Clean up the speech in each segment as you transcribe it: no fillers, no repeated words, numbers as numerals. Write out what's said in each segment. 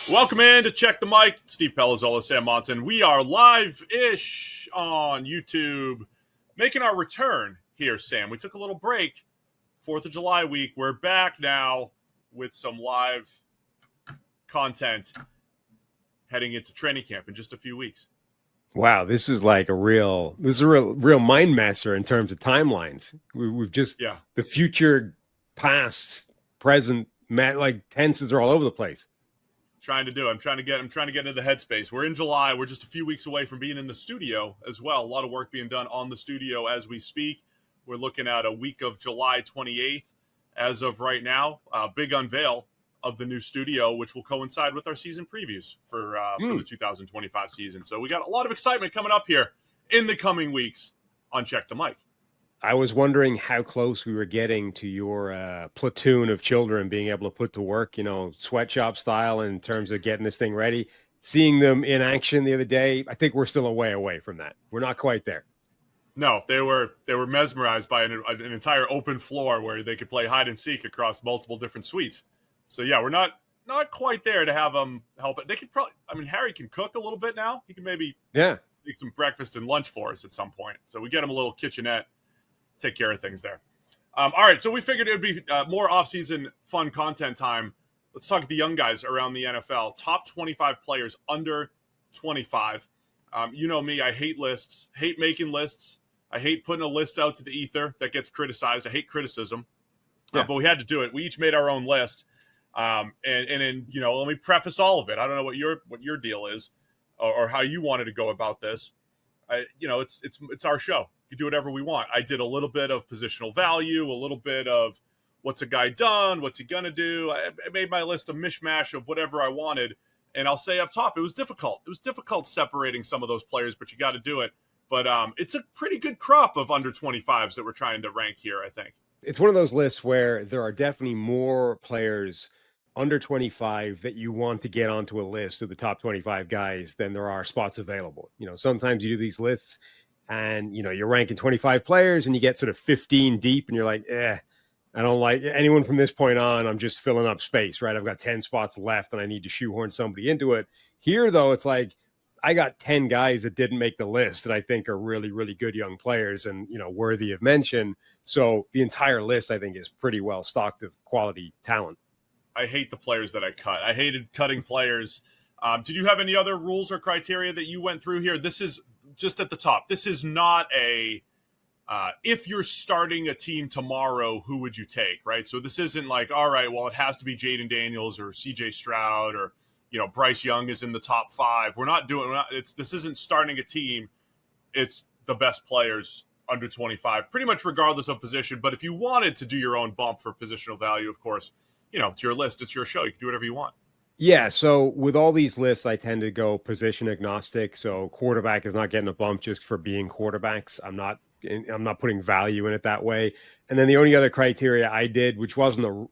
Welcome in to Check the Mic. Steve Palazzolo and Sam Monson. We are live-ish on YouTube, making our return here, Sam. We took a little break, 4th of July week. We're back now with some live content heading into training camp in just a few weeks. Wow, this is like a real mind messer in terms of timelines. We've just the future, past, present, like tenses are all over the place. I'm trying to get into the headspace. We're in July. We're just a few weeks away from being in the studio as well. A lot of work being done on the studio as we speak. We're looking at a week of July 28th as of right now. Big unveil of the new studio, which will coincide with our season previews for the 2025 season. So we got a lot of excitement coming up here in the coming weeks on Check the Mic. I was wondering how close we were getting to your platoon of children being able to put to work, sweatshop style in terms of getting this thing ready. Seeing them in action the other day, I think we're still a way away from that. We're not quite there. No, they were mesmerized by an entire open floor where they could play hide and seek across multiple different suites. So yeah, we're not quite there to have them help it. They could probably, Harry can cook a little bit now. He can maybe make some breakfast and lunch for us at some point. So we get him a little kitchenette. Take care of things there. All right, so we figured it would be more off-season fun content time. Let's talk to the young guys around the NFL. Top 25 players under 25. You know me, I hate lists, hate making lists. I hate putting a list out to the ether that gets criticized. I hate criticism, but we had to do it. We each made our own list. And then, let me preface all of it. I don't know what your deal is or how you wanted to go about this. It's our show. You do whatever we want. I did a little bit of positional value, a little bit of what's a guy done, what's he gonna do. I made my list a mishmash of whatever I wanted, and I'll say up top, it was difficult. It was difficult separating some of those players, but you got to do it. But it's a pretty good crop of under 25s that we're trying to rank here, I think. It's one of those lists where there are definitely more players under 25 that you want to get onto a list of the top 25 guys than there are spots available. Sometimes you do these lists and, you're ranking 25 players and you get sort of 15 deep and you're like, I don't like anyone from this point on. I'm just filling up space, right? I've got 10 spots left and I need to shoehorn somebody into it. Here, though, it's like I got 10 guys that didn't make the list that I think are really, really good young players and, worthy of mention. So the entire list, I think, is pretty well stocked of quality talent. I hate the players that I cut. I hated cutting players. Did you have any other rules or criteria that you went through here? This is just at the top. This is not a if you're starting a team tomorrow, who would you take, right? So this isn't like, all right, well, it has to be Jayden Daniels or CJ Stroud or, Bryce Young is in the top 5. This isn't starting a team. It's the best players under 25, pretty much regardless of position. But if you wanted to do your own bump for positional value, of course, it's your list, it's your show. You can do whatever you want. Yeah, so with all these lists, I tend to go position agnostic. So quarterback is not getting a bump just for being quarterbacks. I'm not putting value in it that way. And then the only other criteria I did, which wasn't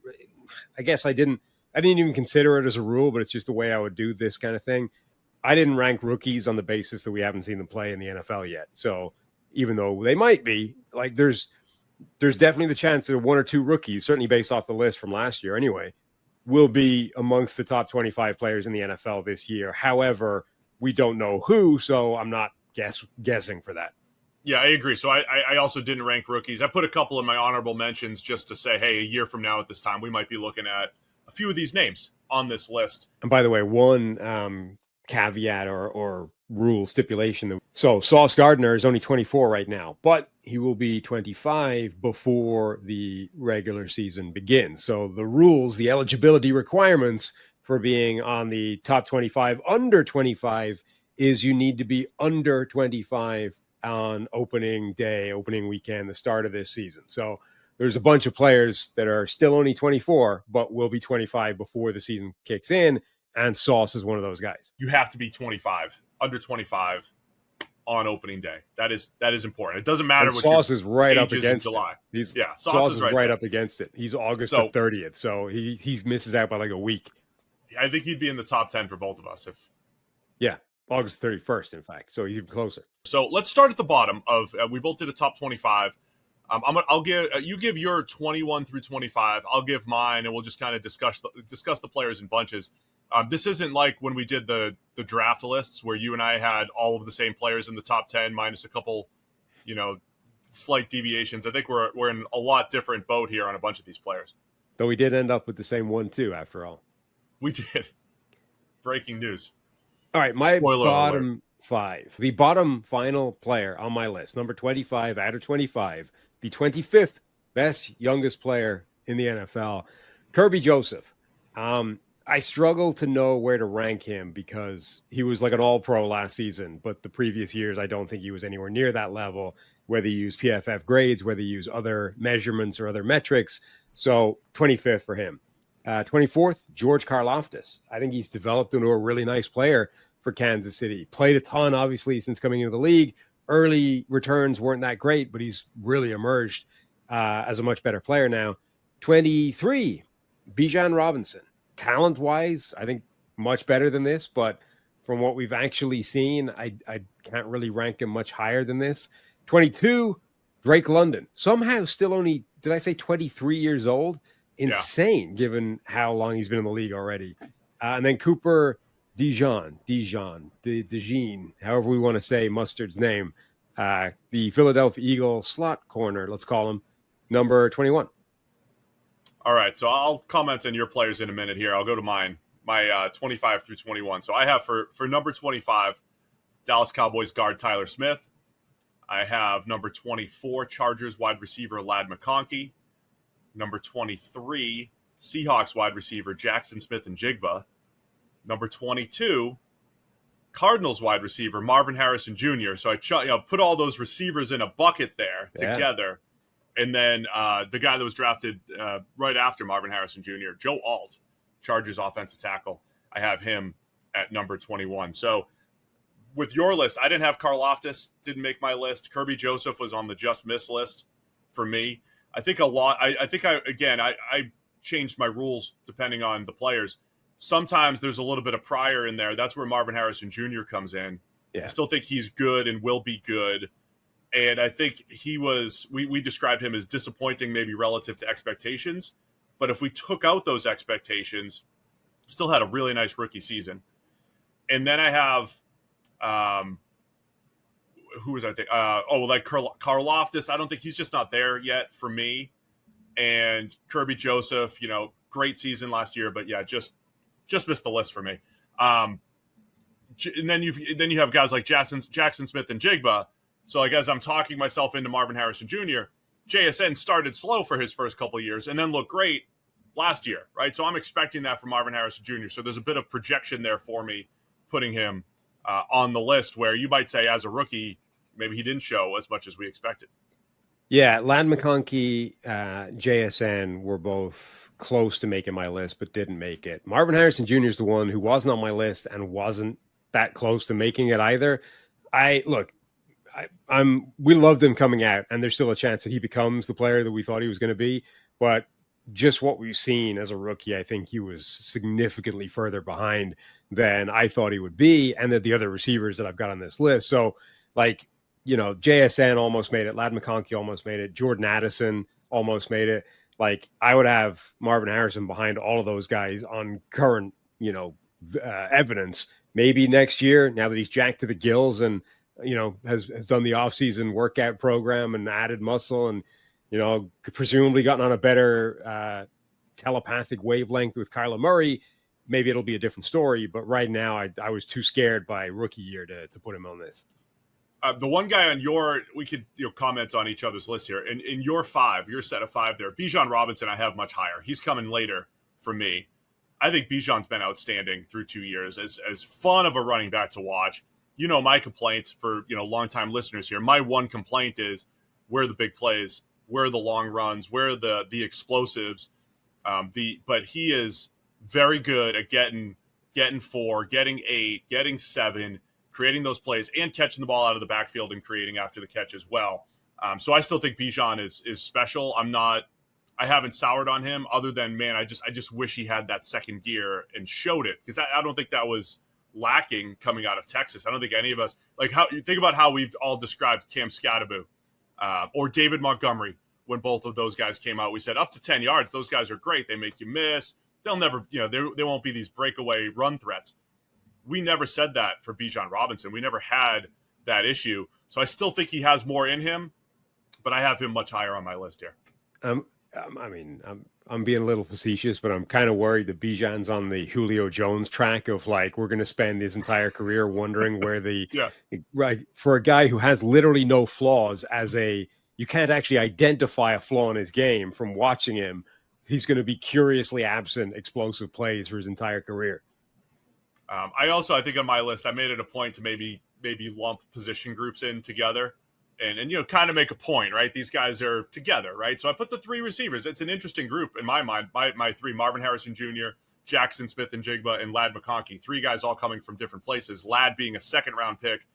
I didn't even consider it as a rule, but it's just the way I would do this kind of thing. I didn't rank rookies on the basis that we haven't seen them play in the NFL yet. So even though they might be, like there's definitely the chance that one or two rookies, certainly based off the list from last year anyway, will be amongst the top 25 players in the NFL this year. However, we don't know who, so I'm not guessing for that. Yeah, I agree. So I also didn't rank rookies. I put a couple in my honorable mentions just to say, hey, a year from now at this time, we might be looking at a few of these names on this list. And by the way, one caveat or rule stipulation. So Sauce Gardner is only 24 right now, but he will be 25 before the regular season begins. So the rules, the eligibility requirements for being on the top 25 under 25 is you need to be under 25 on opening day, opening weekend, the start of this season. So there's a bunch of players that are still only 24, but will be 25 before the season kicks in. And Sauce is one of those guys. You have to be 25, under 25 on opening day. That is important. It doesn't matter what Sauce is right up against July. Sauce is right up against it. He's August the 30th, so he misses out by like a week. I think he'd be in the top 10 for both of us August 31st, in fact. So he's even closer. So let's start at the bottom of. We both did a top 25. I'll give you give your 21 through 25. I'll give mine, and we'll just kind of discuss the players in bunches. This isn't like when we did the draft lists where you and I had all of the same players in the top 10 minus a couple, slight deviations. I think we're in a lot different boat here on a bunch of these players. Though we did end up with the same one too, after all. We did. Breaking news. All right, my Spoiler bottom alert. 5. The bottom final player on my list, number 25 out of 25, the 25th best youngest player in the NFL, Kirby Joseph. I struggle to know where to rank him because he was like an all-pro last season, but the previous years, I don't think he was anywhere near that level, whether you use PFF grades, whether you use other measurements or other metrics. So 25th for him. 24th, George Karlaftis. I think he's developed into a really nice player for Kansas City. Played a ton, obviously, since coming into the league. Early returns weren't that great, but he's really emerged as a much better player now. 23, Bijan Robinson. Talent-wise, I think much better than this, but from what we've actually seen, I can't really rank him much higher than this. 22, Drake London. Somehow still only, did I say 23 years old? Insane, given how long he's been in the league already. And then Cooper DeJean, however we want to say Mustard's name, the Philadelphia Eagle slot corner, let's call him, number 21. All right, so I'll comment on your players in a minute here. I'll go to mine, my 25 through 21. So I have for number 25, Dallas Cowboys guard Tyler Smith. I have number 24, Chargers wide receiver Ladd McConkey. Number 23, Seahawks wide receiver Jackson Smith-Njigba. Number 22, Cardinals wide receiver Marvin Harrison Jr. So I put all those receivers in a bucket there together. And then the guy that was drafted right after Marvin Harrison Jr., Joe Alt, Chargers offensive tackle. I have him at number 21. So with your list, I didn't have Karlaftis, didn't make my list. Kirby Joseph was on the just miss list for me. I think a lot. I changed my rules depending on the players. Sometimes there's a little bit of prior in there. That's where Marvin Harrison Jr. comes in. Yeah. I still think he's good and will be good. And I think he was, we described him as disappointing maybe relative to expectations. But if we took out those expectations, still had a really nice rookie season. And then I have, who was I think? Karlaftis. I don't think he's just not there yet for me. And Kirby Joseph, great season last year, but yeah, just missed the list for me. And then you have guys like Jackson Smith-Njigba. So as I'm talking myself into Marvin Harrison Jr., JSN started slow for his first couple of years and then looked great last year, right? So I'm expecting that from Marvin Harrison Jr. So there's a bit of projection there for me, putting him on the list where you might say as a rookie, maybe he didn't show as much as we expected. Yeah, Ladd McConkey, JSN were both close to making my list, but didn't make it. Marvin Harrison Jr. is the one who wasn't on my list and wasn't that close to making it either. We loved him coming out, and there's still a chance that he becomes the player that we thought he was going to be. But just what we've seen as a rookie, I think he was significantly further behind than I thought he would be, and that the other receivers that I've got on this list. So, JSN almost made it. Ladd McConkey almost made it. Jordan Addison almost made it. I would have Marvin Harrison behind all of those guys on current, evidence. Maybe next year, now that he's jacked to the gills and has done the offseason workout program and added muscle and, presumably gotten on a better telepathic wavelength with Kyler Murray, maybe it'll be a different story. But right now, I was too scared by rookie year to put him on this. The one guy on we could comment on each other's list here. In your set of five there, Bijan Robinson I have much higher. He's coming later for me. I think Bijan's been outstanding through 2 years. As fun of a running back to watch. My complaint for, longtime listeners here. My one complaint is where are the big plays, where are the long runs, where are the explosives. But he is very good at getting 4, getting 8, getting 7, creating those plays and catching the ball out of the backfield and creating after the catch as well. So I still think Bijan is special. I haven't soured on him other than, man, I just wish he had that second gear and showed it, because I don't think that was lacking coming out of Texas. I don't think any of us think about how we've all described Cam Skattebo or David Montgomery when both of those guys came out. We said up to 10 yards, those guys are great. They make you miss. they'll never, they won't be these breakaway run threats. We never said that for Bijan Robinson. We never had that issue. So I still think he has more in him, but I have him much higher on my list here. I'm being a little facetious, but I'm kind of worried that Bijan's on the Julio Jones track of like, we're going to spend his entire career wondering where right, for a guy who has literally no flaws you can't actually identify a flaw in his game from watching him. He's going to be curiously absent explosive plays for his entire career. I think on my list, I made it a point to maybe lump position groups in together and kind of make a point, right? These guys are together, right? So I put the 3 receivers. It's an interesting group in my mind. My 3, Marvin Harrison Jr., Jackson Smith-Njigba, and Ladd McConkey. 3 guys all coming from different places. Ladd being a second-round pick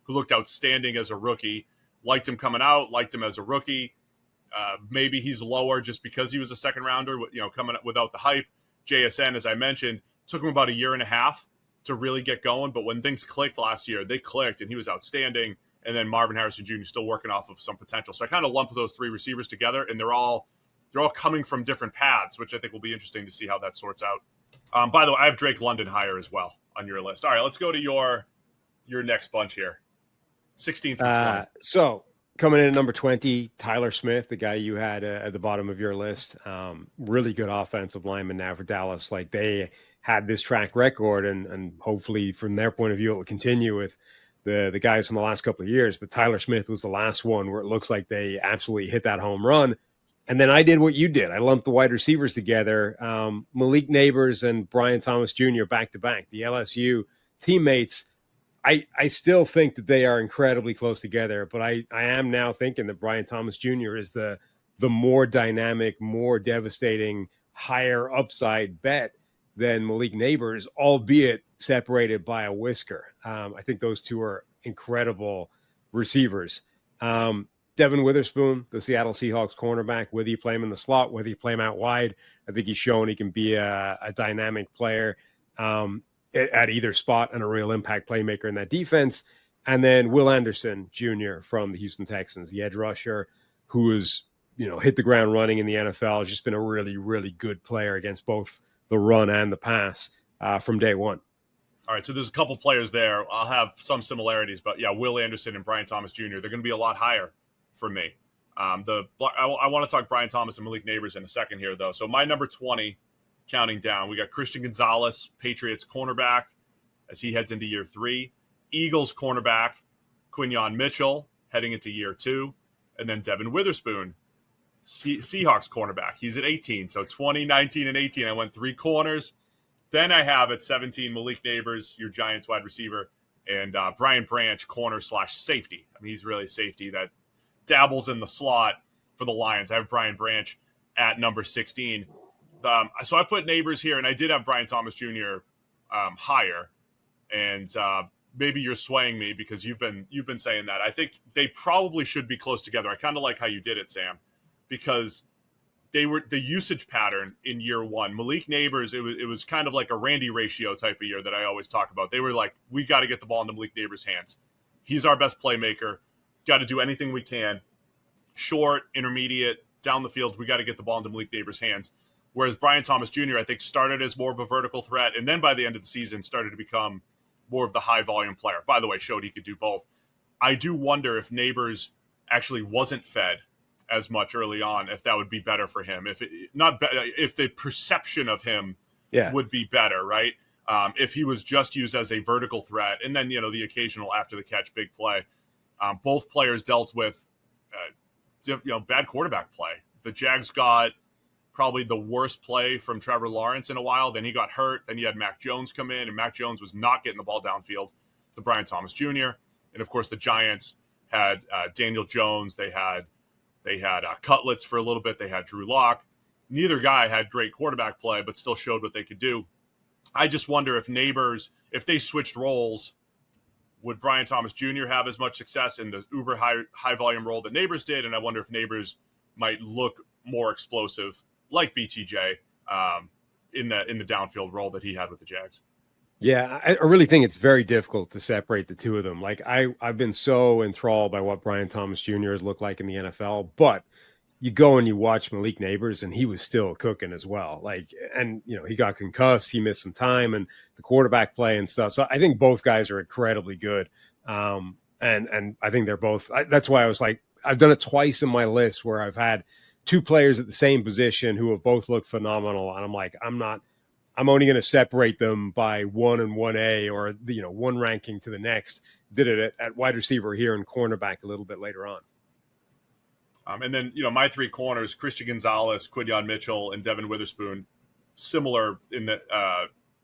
who looked outstanding as a rookie. Liked him coming out, liked him as a rookie. Maybe he's lower just because he was a second-rounder, coming up without the hype. JSN, as I mentioned, took him about a year and a half to really get going. But when things clicked last year, they clicked, and he was outstanding. And then Marvin Harrison Jr. still working off of some potential. So I kind of lump those 3 receivers together, and they're all coming from different paths, which I think will be interesting to see how that sorts out. By the way, I have Drake London higher as well on your list. All right, let's go to your next bunch here. 16th through 20. So coming in at number 20, Tyler Smith, the guy you had at the bottom of your list. Really good offensive lineman now for Dallas. Like, they had this track record, and hopefully from their point of view, it will continue with the guys from the last couple of years. But Tyler Smith was the last one where it looks like they absolutely hit that home run. And then I did what you did. I lumped the wide receivers together. Malik Neighbors and Brian Thomas Jr. back-to-back, the LSU teammates. I still think that they are incredibly close together, but I am now thinking that Brian Thomas Jr. is the more dynamic, more devastating, higher upside bet than Malik Neighbors, albeit separated by a whisker. I think those 2 are incredible receivers. Devin Witherspoon, the Seattle Seahawks cornerback, whether you play him in the slot, whether you play him out wide, I think he's shown he can be a dynamic player at either spot and a real impact playmaker in that defense. And then Will Anderson Jr. from the Houston Texans, the edge rusher, who has hit the ground running in the NFL, has just been a really, really good player against both the run and the pass from day one. All right, so there's a couple players there. I'll have some similarities, but yeah, Will Anderson and Brian Thomas Jr., they're going to be a lot higher for me. I want to talk Brian Thomas and Malik Neighbors in a second here, though. So my number 20, counting down, we got Christian Gonzalez, Patriots cornerback, as he heads into year 3. Eagles cornerback, Quinyon Mitchell, heading into year 2. And then Devin Witherspoon, Seahawks cornerback. He's at 18. So 20, 19, and 18. I went 3 corners. Then I have at 17 Malik Neighbors, your Giants wide receiver, and Brian Branch, corner/safety. I mean, he's really a safety that dabbles in the slot for the Lions. I have Brian Branch at number 16. So I put Neighbors here, and I did have Brian Thomas Jr. Higher. And maybe you're swaying me because you've been saying that. I think they probably should be close together. I kind of like how you did it, Sam, because they were the usage pattern in year 1. Malik Neighbors, it was kind of like a Randy ratio type of year that I always talk about. They were like, we got to get the ball into Malik Neighbors' hands. He's our best playmaker. Got to do anything we can. Short, intermediate, down the field, we got to get the ball into Malik Neighbors' hands. Whereas Brian Thomas Jr., I think, started as more of a vertical threat, and then by the end of the season started to become more of the high-volume player. By the way, showed he could do both. I do wonder if Neighbors actually wasn't fed as much early on, if that would be better for him. If the perception of him would be better, right? If he was just used as a vertical threat, and then the occasional after the catch big play. Both players dealt with bad quarterback play. The Jags got probably the worst play from Trevor Lawrence in a while. Then he got hurt. Then you had Mac Jones come in, and Mac Jones was not getting the ball downfield to Brian Thomas Jr. And of course, the Giants had Daniel Jones. They had Cutlets for a little bit. They had Drew Lock. Neither guy had great quarterback play, but still showed what they could do. I just wonder if Neighbors, if they switched roles, would Brian Thomas Jr. have as much success in the uber high volume role that Neighbors did? And I wonder if Neighbors might look more explosive like BTJ in the downfield role that he had with the Jags. Yeah, I really think it's very difficult to separate the 2 of them. Like I've been so enthralled by what Brian Thomas Jr. has looked like in the NFL, but you go and you watch Malik Neighbors, and he was still cooking as well. Like, and he got concussed, he missed some time, and the quarterback play and stuff. So I think both guys are incredibly good. And I think they're both. That's why I was like, I've done it twice in my list where I've had two players at the same position who have both looked phenomenal, and I'm like, I'm only going to separate them by 1 and 1A, or one ranking to the next. Did it at wide receiver here and cornerback a little bit later on. And then, my three corners, Christian Gonzalez, Quinyon Mitchell, and Devin Witherspoon, similar in the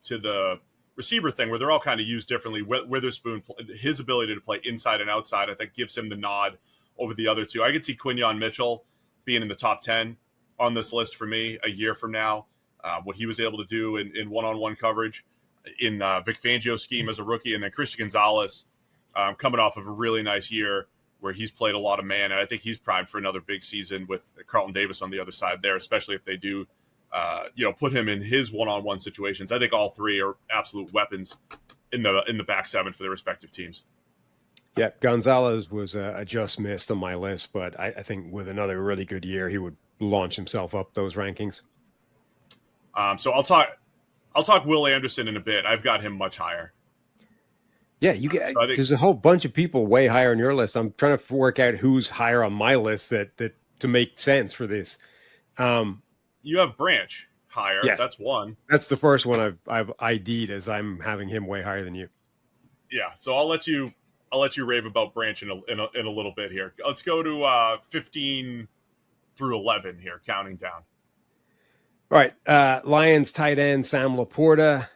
to the receiver thing, where they're all kind of used differently. Witherspoon, his ability to play inside and outside, I think gives him the nod over the other two. I could see Quinyon Mitchell being in the top 10 on this list for me a year from now. What he was able to do in one-on-one coverage in Vic Fangio's scheme as a rookie, and then Christian Gonzalez coming off of a really nice year where he's played a lot of man, and I think he's primed for another big season with Carlton Davis on the other side there, especially if they do, put him in his one-on-one situations. I think all three are absolute weapons in the back seven for their respective teams. Yeah, Gonzalez was just missed on my list, but I think with another really good year, he would launch himself up those rankings. So I'll talk Will Anderson in a bit. I've got him much higher. Yeah, there's a whole bunch of people way higher on your list. I'm trying to work out who's higher on my list that to make sense for this. You have Branch higher. Yes. That's one. That's the first one I've ID'd as I'm having him way higher than you. Yeah, so I'll let you rave about Branch in a little bit here. Let's go to 15 through 11 here, counting down. All right, Lions tight end Sam Laporta,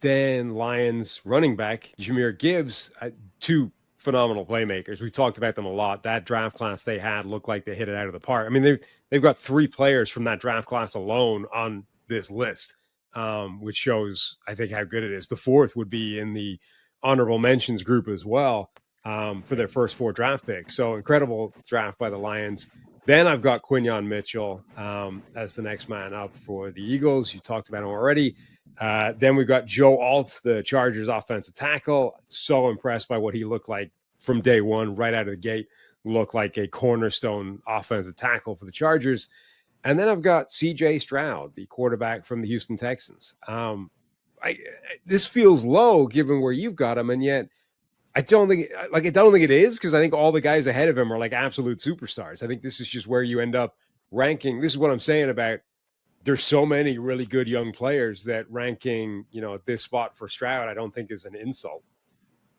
then Lions running back Jahmyr Gibbs, two phenomenal playmakers. We talked about them a lot. That draft class they had looked like they hit it out of the park. I mean, they've got three players from that draft class alone on this list, which shows, I think, how good it is. The fourth would be in the honorable mentions group as well for their first four draft picks. So incredible draft by the Lions. Then I've got Quinyon Mitchell as the next man up for the Eagles. You talked about him already. Then we've got Joe Alt, the Chargers offensive tackle. So impressed by what he looked like from day one, right out of the gate. Looked like a cornerstone offensive tackle for the Chargers. And then I've got C.J. Stroud, the quarterback from the Houston Texans. This feels low given where you've got him, and yet I don't think it is, because I think all the guys ahead of him are like absolute superstars. I think this is just where you end up ranking. This is what I'm saying about there's so many really good young players that ranking, at this spot for Stroud, I don't think is an insult.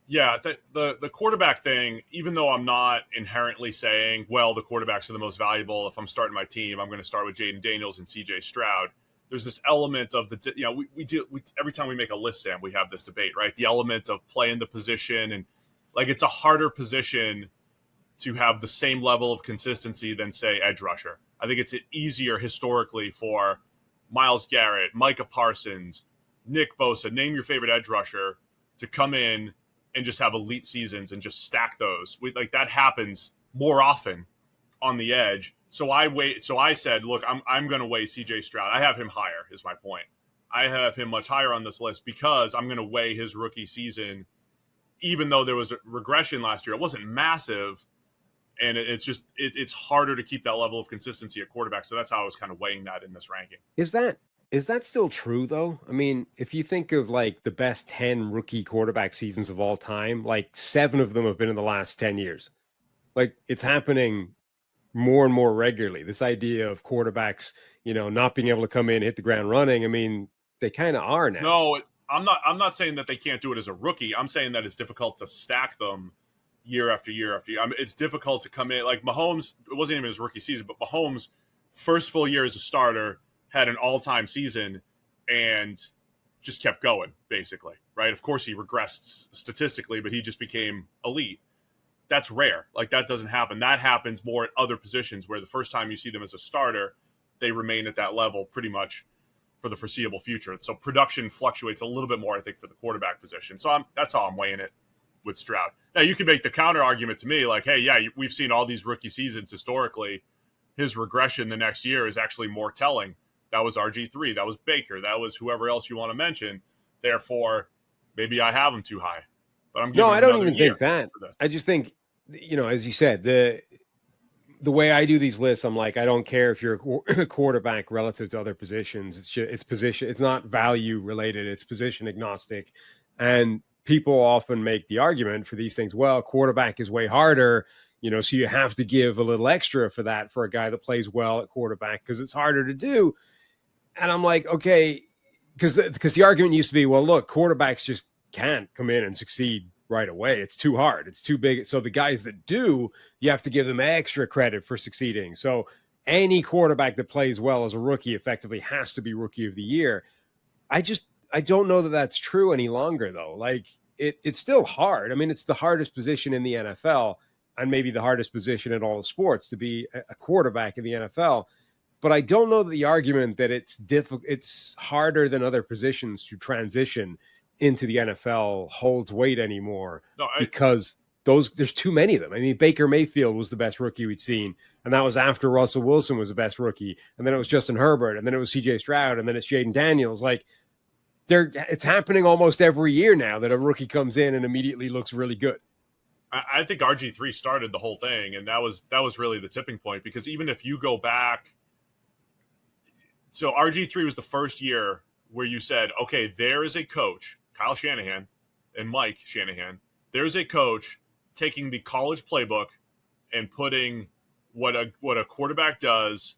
Yeah, the quarterback thing, even though I'm not inherently saying, well, the quarterbacks are the most valuable, if I'm starting my team, I'm going to start with Jayden Daniels and CJ Stroud. There's this element of we every time we make a list, Sam, we have this debate, right? The element of playing the position, and like it's a harder position to have the same level of consistency than, say, edge rusher. I think it's easier historically for Myles Garrett, Micah Parsons, Nick Bosa, name your favorite edge rusher, to come in and just have elite seasons and just stack those. That happens more often on the edge. So I said, look, I'm going to weigh CJ Stroud. I have him higher, is my point. I have him much higher on this list because I'm going to weigh his rookie season. Even though there was a regression last year, it wasn't massive, and it's harder to keep that level of consistency at quarterback. So that's how I was kind of weighing that in this ranking. Is that still true though? I mean, if you think of like the best 10 rookie quarterback seasons of all time, like 7 of them have been in the last 10 years. Like it's happening more and more regularly. This idea of quarterbacks, not being able to come in, hit the ground running. I mean, they kind of are now. No, I'm not saying that they can't do it as a rookie. I'm saying that it's difficult to stack them year after year after year. I mean, it's difficult to come in. Like Mahomes, it wasn't even his rookie season, but Mahomes' first full year as a starter had an all-time season and just kept going, basically, right? Of course, he regressed statistically, but he just became elite. That's rare. Like, that doesn't happen. That happens more at other positions where the first time you see them as a starter, they remain at that level pretty much for the foreseeable future. So production fluctuates a little bit more, I think, for the quarterback position. So that's how I'm weighing it with Stroud. Now, you can make the counter argument to me, like, hey, yeah, we've seen all these rookie seasons historically. His regression the next year is actually more telling. That was RG3. That was Baker. That was whoever else you want to mention. Therefore, maybe I have him too high. But I'm giving I don't even think that. I just think, as you said, the way I do these lists, I'm like, I don't care if you're a quarterback relative to other positions. It's position. It's not value related. It's position agnostic. And people often make the argument for these things. Well, quarterback is way harder, so you have to give a little extra for that for a guy that plays well at quarterback because it's harder to do. And I'm like, okay, because the argument used to be, well, look, quarterbacks just can't come in and succeed right away. It's too hard. It's too big. So the guys that do, you have to give them extra credit for succeeding. So any quarterback that plays well as a rookie effectively has to be rookie of the year. I don't know that that's true any longer, though. Like it's still hard. I mean, it's the hardest position in the NFL and maybe the hardest position in all the sports to be a quarterback in the NFL. But I don't know that the argument that it's harder than other positions to transition into the NFL holds weight anymore because there's too many of them. I mean, Baker Mayfield was the best rookie we'd seen, and that was after Russell Wilson was the best rookie, and then it was Justin Herbert, and then it was CJ Stroud, and then it's Jayden Daniels. Like it's happening almost every year now that a rookie comes in and immediately looks really good. I think RG3 started the whole thing, and that was really the tipping point, because even if you go back, so RG3 was the first year where you said, okay, there is a coach, Kyle Shanahan and Mike Shanahan, there's a coach taking the college playbook and putting what a quarterback does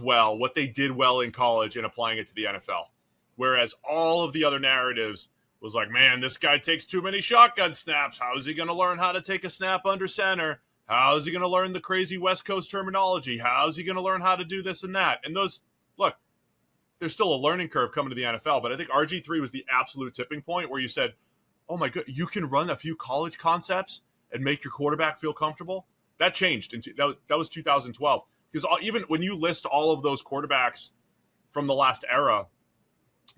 well, what they did well in college, and applying it to the NFL. Whereas all of the other narratives was like, man, this guy takes too many shotgun snaps. How is he going to learn how to take a snap under center? How is he going to learn the crazy West Coast terminology? How is he going to learn how to do this and that? And those, look, there's still a learning curve coming to the NFL, but I think RG3 was the absolute tipping point where you said, oh my God, you can run a few college concepts and make your quarterback feel comfortable. That changed. That was 2012. Because even when you list all of those quarterbacks from the last era,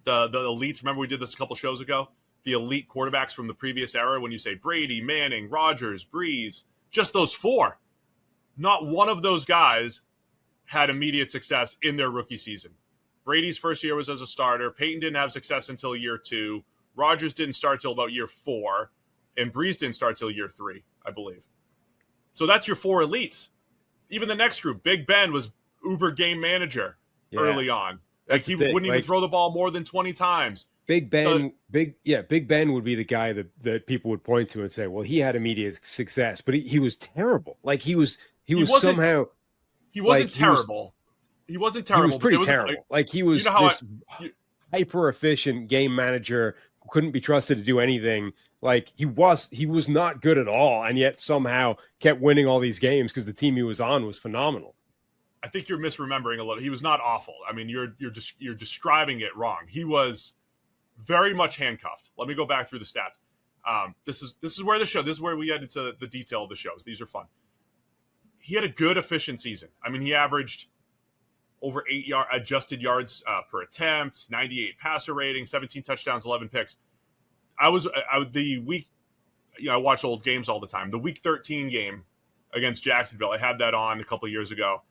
the elites, remember we did this a couple shows ago? The elite quarterbacks from the previous era, when you say Brady, Manning, Rodgers, Breeze, just those four, not one of those guys had immediate success in their rookie season. Brady's first year was as a starter. Peyton didn't have success until year 2. Rodgers didn't start till about year 4. And Breeze didn't start till year 3, I believe. So that's your 4 elites. Even the next group, Big Ben was uber game manager early on. Like he wouldn't even throw the ball more than 20 times. Big Ben would be the guy that people would point to and say, well, he had immediate success, but he was terrible. Like he wasn't terrible. He wasn't terrible. He was pretty terrible. Like he was hyper efficient game manager, couldn't be trusted to do anything. Like he was not good at all, and yet somehow kept winning all these games because the team he was on was phenomenal. I think you're misremembering a little. He was not awful. I mean, you're describing it wrong. He was very much handcuffed. Let me go back through the stats. This is where this is where we get into the detail of the shows. These are fun. He had a good efficient season. I mean, he averaged over 8 adjusted yards per attempt, 98 passer rating, 17 touchdowns, 11 picks. I watch old games all the time. The week 13 game against Jacksonville, I had that on a couple of years ago.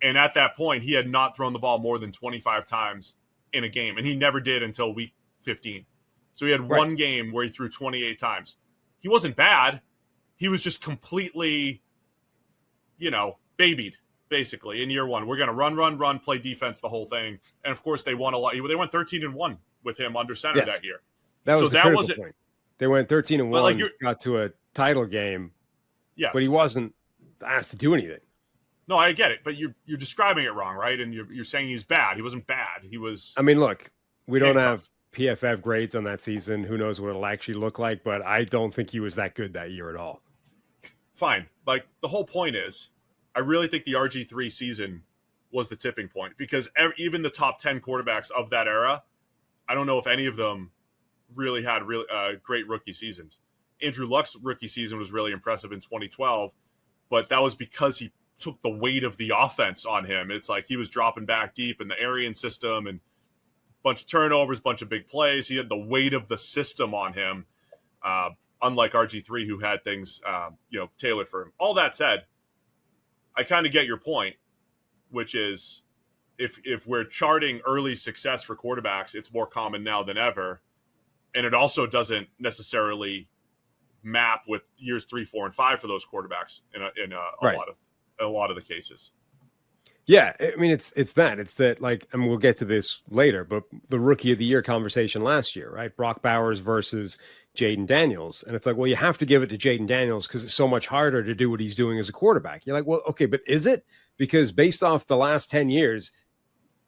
And at that point, he had not thrown the ball more than 25 times in a game. And he never did until week 15. So he had one game where he threw 28 times. He wasn't bad. He was just completely, babied, basically, in year 1. We're going to run, play defense, the whole thing. And, of course, they won a lot. They went 13-1 with him under center that year. That was the critical point. They went 13-1, got to a title game. Yes. But he wasn't asked to do anything. No, I get it, but you're describing it wrong, right? And you're saying he's bad. He wasn't bad. He was. I mean, look, we don't have PFF grades on that season. Who knows what it'll actually look like? But I don't think he was that good that year at all. Fine. Like the whole point is, I really think the RG3 season was the tipping point, because even the top 10 quarterbacks of that era, I don't know if any of them really had great rookie seasons. Andrew Luck's rookie season was really impressive in 2012, but that was because he took the weight of the offense on him. It's like he was dropping back deep in the Arian system and a bunch of turnovers, bunch of big plays. He had the weight of the system on him, unlike RG3, who had things tailored for him. All that said, I kind of get your point, which is if we're charting early success for quarterbacks, it's more common now than ever. And it also doesn't necessarily map with years 3, 4, and 5 for those quarterbacks in Right. a lot of the cases. Yeah, I mean it's that like, and we'll get to this later, but the rookie of the year conversation last year, right? Brock Bowers versus Jayden Daniels, and it's like, well, you have to give it to Jayden Daniels because it's so much harder to do what he's doing as a quarterback. You're like, well, okay, but is it? Because based off the last 10 years,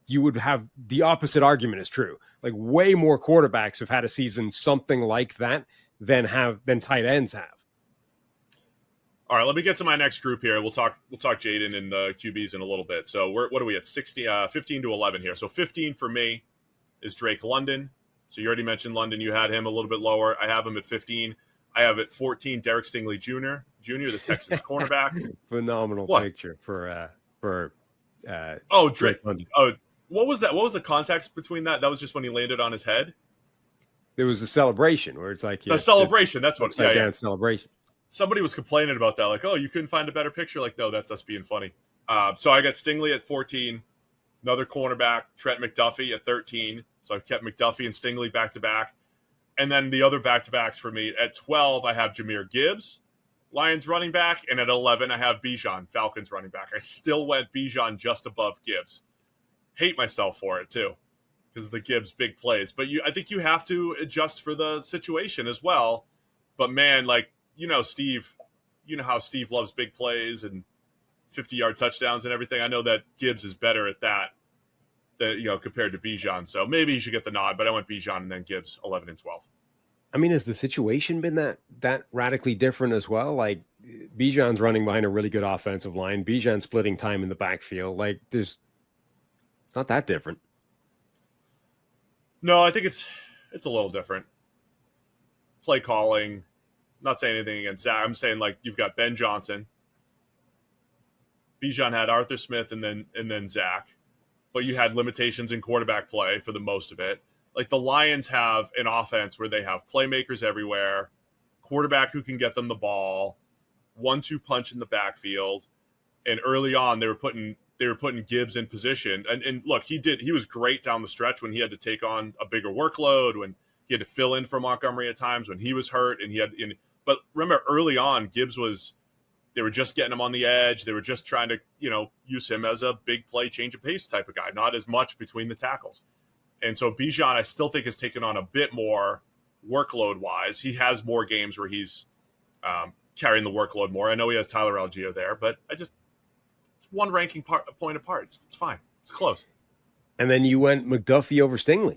you would have the opposite argument is true. Like way more quarterbacks have had a season something like that than tight ends have. All right, let me get to my next group here. We'll talk Jayden and the QBs in a little bit. So what are we at? 15 to 11 here. So 15 for me is Drake London. So you already mentioned London. You had him a little bit lower. I have him at 15. I have at 14 Derek Stingley Jr., the Texans cornerback. Phenomenal picture for Drake London. Oh, what was that? What was the context between that? That was just when he landed on his head. There was a celebration where it's like a celebration. That's what. Yeah, celebration. Somebody was complaining about that, like, oh, you couldn't find a better picture. Like, no, that's us being funny. So I got Stingley at 14, another cornerback, Trent McDuffie at 13. So I've kept McDuffie and Stingley back-to-back. And then the other back-to-backs for me, at 12, I have Jahmyr Gibbs, Lions running back. And at 11, I have Bijan, Falcons running back. I still went Bijan just above Gibbs. Hate myself for it, too, because of the Gibbs big plays. But I think you have to adjust for the situation as well. But, man, like, Steve, how Steve loves big plays and 50-yard touchdowns and everything. I know that Gibbs is better at that than, compared to Bijan. So maybe he should get the nod, but I went Bijan and then Gibbs 11 and 12. I mean, has the situation been that radically different as well? Like Bijan's running behind a really good offensive line. Bijan splitting time in the backfield. Like it's not that different. No, I think it's a little different. Play calling. Not saying anything against Zach. I'm saying like you've got Ben Johnson. Bijan had Arthur Smith and then Zach, but you had limitations in quarterback play for the most of it. Like the Lions have an offense where they have playmakers everywhere, quarterback who can get them the ball, 1-2 punch in the backfield, and early on they were putting Gibbs in position. And look, he was great down the stretch when he had to take on a bigger workload, when he had to fill in for Montgomery at times, when he was hurt, and But remember, early on, they were just getting him on the edge. They were just trying to, use him as a big play, change of pace type of guy, not as much between the tackles. And so Bijan, I still think, has taken on a bit more workload-wise. He has more games where he's carrying the workload more. I know he has Tyler Algier there, but it's one ranking point apart. It's fine. It's close. And then you went McDuffie over Stingley.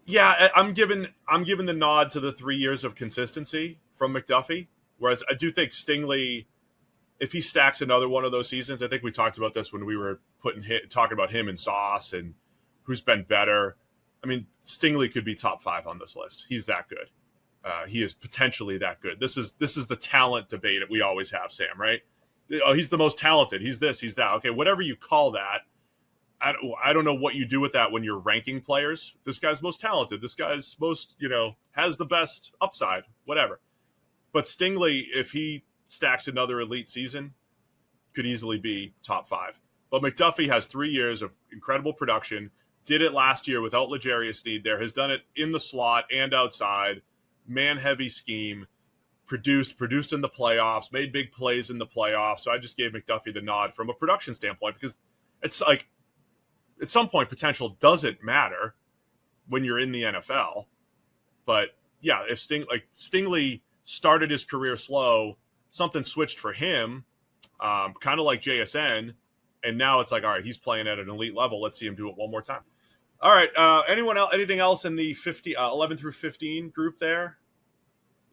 Yeah, I'm giving the nod to the 3 years of consistency from McDuffie, whereas I do think Stingley, if he stacks another one of those seasons, I think we talked about this when we were talking about him and Sauce and who's been better. I mean, Stingley could be top 5 on this list. He's that good. He is potentially that good. This is the talent debate that we always have, Sam, right? Oh, he's the most talented. He's this, he's that. Okay, whatever you call that. I don't know what you do with that when you're ranking players. This guy's most talented. This guy's most, has the best upside, whatever. But Stingley, if he stacks another elite season, could easily be top 5. But McDuffie has 3 years of incredible production, did it last year without L'Jarius Sneed there, has done it in the slot and outside, man-heavy scheme, produced in the playoffs, made big plays in the playoffs. So I just gave McDuffie the nod from a production standpoint because it's like, at some point, potential doesn't matter when you're in the NFL. But yeah, if Stingley started his career slow, something switched for him, kind of like JSN, and now it's like, all right, he's playing at an elite level. Let's see him do it one more time. All right, anyone else? Anything else in the 11 through 15 group there?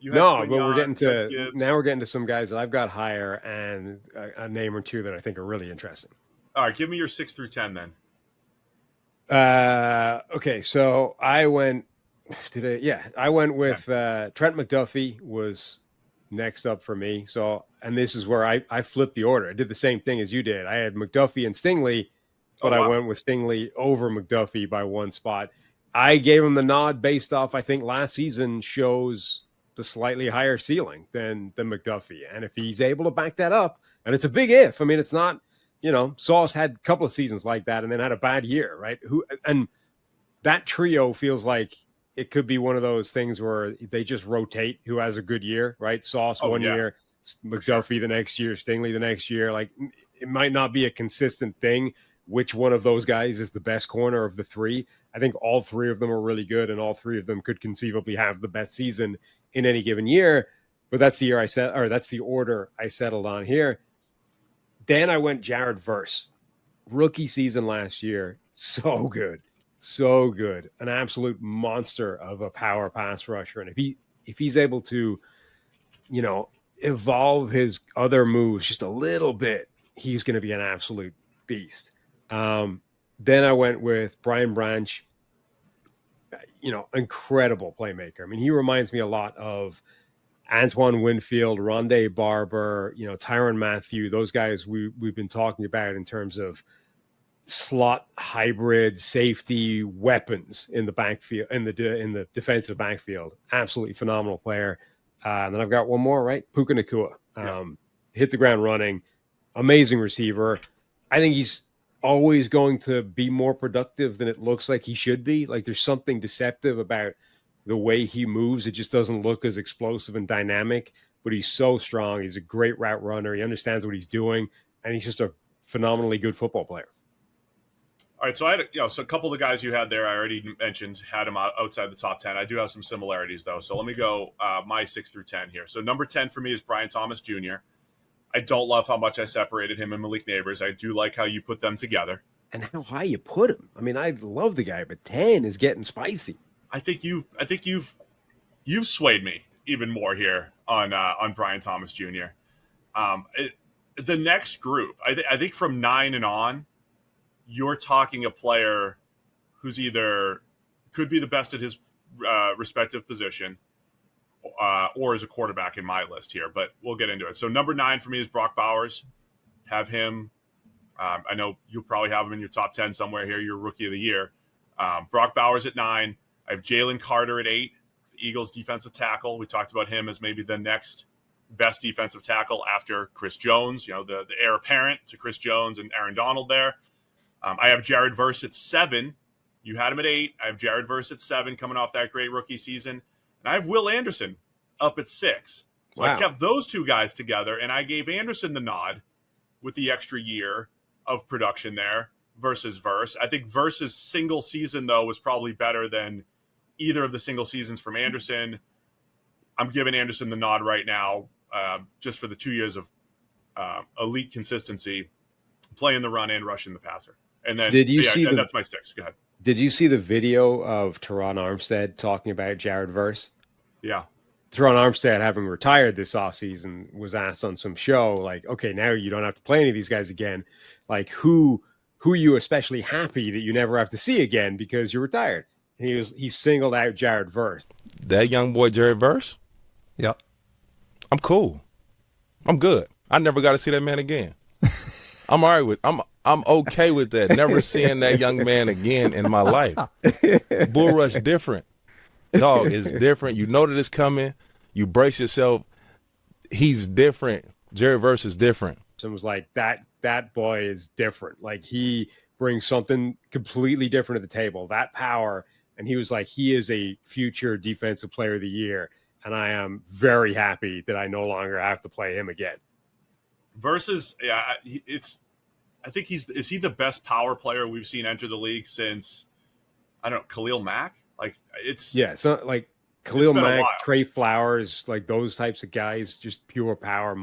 No, but we're getting to some guys that I've got higher and a name or two that I think are really interesting. All right, give me your 6 through 10 then. Okay, so I went with Trent McDuffie was next up for me. So, and this is where I flipped the order. I did the same thing as you did. I had McDuffie and Stingley, but I went with Stingley over McDuffie by one spot. I gave him the nod based off, I think last season shows the slightly higher ceiling than McDuffie. And if he's able to back that up, and it's a big if, I mean, it's not, Sauce had a couple of seasons like that and then had a bad year, right? And that trio feels like it could be one of those things where they just rotate who has a good year, right? Sauce one year, McDuffie the next year, Stingley the next year. Like, it might not be a consistent thing. Which one of those guys is the best corner of the three? I think all three of them are really good, and all three of them could conceivably have the best season in any given year. But that's the year that's the order I settled on here. Then I went Jared Verse. Rookie season last year. So good. So good. An absolute monster of a power pass rusher. And if he's able to, evolve his other moves just a little bit, he's going to be an absolute beast. Then I went with Brian Branch, incredible playmaker. I mean, he reminds me a lot of Antoine Winfield, Rondé Barber, Tyrann Mathieu, those guys we've been talking about in terms of slot hybrid safety weapons in the backfield, in the defensive backfield. Absolutely phenomenal player. And then I've got one more, right? Puka Nacua. Hit the ground running. Amazing receiver. I think he's always going to be more productive than it looks like he should be. Like, there's something deceptive about the way he moves. It just doesn't look as explosive and dynamic, but he's so strong. He's a great route runner. He understands what he's doing, and he's just a phenomenally good football player. All right, so I had so a couple of the guys you had there, I already mentioned, had him outside the top 10. I do have some similarities, though. So let me go my 6 through 10 here. So number 10 for me is Brian Thomas Jr. I don't love how much I separated him and Malik Neighbors. I do like how you put them together. And how high you put him. I mean, I love the guy, but 10 is getting spicy. I think you've swayed me even more here on Brian Thomas Jr. The next group, I think from 9 and on, you're talking a player who's either could be the best at his respective position, or as a quarterback in my list here, but we'll get into it. So number 9 for me is Brock Bowers. Have him. I know you'll probably have him in your top 10 somewhere here, your rookie of the year. Brock Bowers at 9. I have Jalen Carter at 8, the Eagles defensive tackle. We talked about him as maybe the next best defensive tackle after Chris Jones, the heir apparent to Chris Jones and Aaron Donald there. I have Jared Verse at 7. You had him at 8. I have Jared Verse at 7 coming off that great rookie season. And I have Will Anderson up at 6. So wow. I kept those two guys together, and I gave Anderson the nod with the extra year of production there versus Verse. I think Verse's single season, though, was probably better than either of the single seasons from Anderson. I'm giving Anderson the nod right now just for the 2 years of elite consistency, playing the run and rushing the passer. And then that's my 6. Go ahead. Did you see the video of Teron Armstead talking about Jared Verse? Yeah. Teron Armstead, having retired this offseason, was asked on some show, like, okay, now you don't have to play any of these guys again. Like, who are you especially happy that you never have to see again because you're retired? And he singled out Jared Verse. That young boy, Jared Verse? Yep. I'm cool. I'm good. I never got to see that man again. I'm all right with I'm okay with that. Never seeing that young man again in my life. Bull Rush different. Dog is different. You know that it's coming. You brace yourself. He's different. Jared Verse is different. It was like that boy is different. Like, he brings something completely different to the table. That power, and he was like, he is a future defensive player of the year, and I am very happy that I no longer have to play him again. Versus, I think is he the best power player we've seen enter the league since, I don't know, Khalil Mack? Like, so like Khalil Mack, Trey Flowers, like those types of guys, just pure power.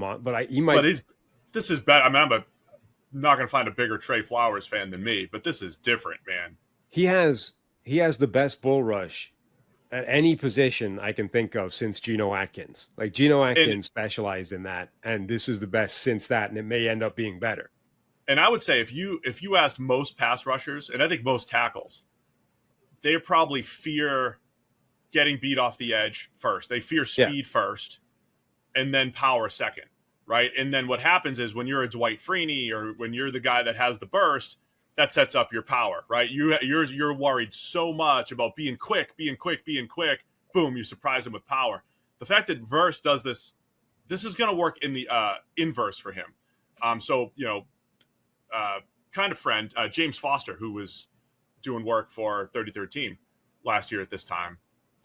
This is better. I mean, I'm not going to find a bigger Trey Flowers fan than me, but this is different, man. He has the best bull rush at any position I can think of since Geno Atkins. Like, Geno Atkins specialized in that, and this is the best since that, and it may end up being better. And I would say if you asked most pass rushers, and I think most tackles, they probably fear getting beat off the edge first. They fear speed first, and then power second, right? And then what happens is when you're a Dwight Freeney or when you're the guy that has the burst, that sets up your power, right? You're worried so much about being quick. Boom, you surprise him with power. The fact that Verse does this is going to work in the inverse for him. Kind of friend, James Foster, who was doing work for 33rd Team last year at this time,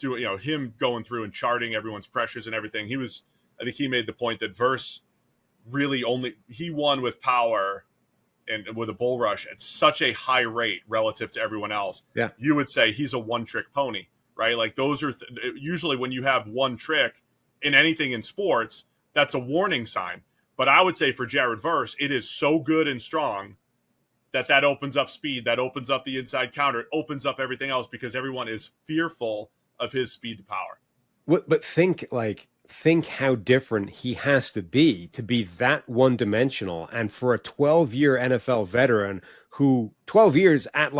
doing, him going through and charting everyone's pressures and everything. I think he made the point that Verse really he won with power and with a bull rush at such a high rate relative to everyone else. Yeah. You would say he's a one-trick pony, right? Like those are usually when you have one trick in anything in sports, that's a warning sign. But I would say for Jared Verse, it is so good and strong that opens up speed, that opens up the inside counter, it opens up everything else because everyone is fearful of his speed to power. But think how different he has to be that one-dimensional. And for a 12-year NFL veteran who 12 years at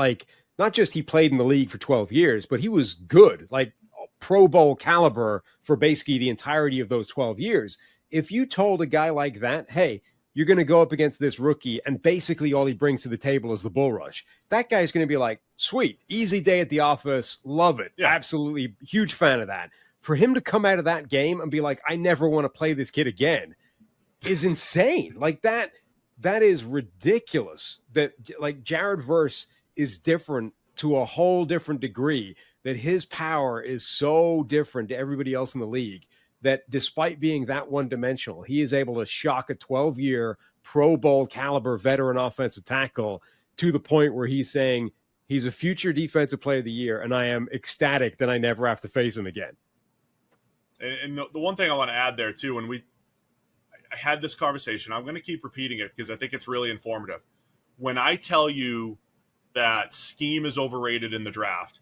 not just he played in the league for 12 years, but he was good, like Pro Bowl caliber for basically the entirety of those 12 years. If you told a guy like that, hey, you're going to go up against this rookie and basically all he brings to the table is the bull rush, that guy's going to be like, sweet, easy day at the office, love it. Yeah. Absolutely huge fan of that. For him to come out of that game and be like, I never want to play this kid again is insane. Like that is ridiculous that Jared Verse is different to a whole different degree, that his power is so different to everybody else in the league that despite being that one-dimensional, he is able to shock a 12-year Pro Bowl caliber veteran offensive tackle to the point where he's saying he's a future defensive player of the year, and I am ecstatic that I never have to face him again. And the one thing I want to add there, too, when I had this conversation, I'm going to keep repeating it because I think it's really informative. When I tell you that scheme is overrated in the draft,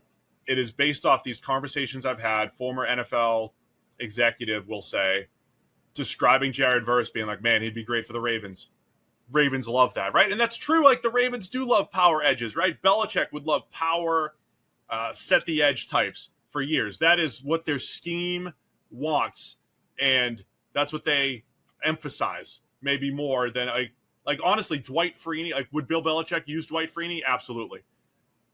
it is based off these conversations I've had. Former NFL executive will say, describing Jared Verse being like, man, he'd be great for the Ravens. Ravens love that, right? And that's true. Like the Ravens do love power edges, right? Belichick would love power, set the edge types for years. That is what their scheme wants, and that's what they emphasize maybe more than like honestly Dwight Freeney. Like, would Bill Belichick use Dwight Freeney? Absolutely,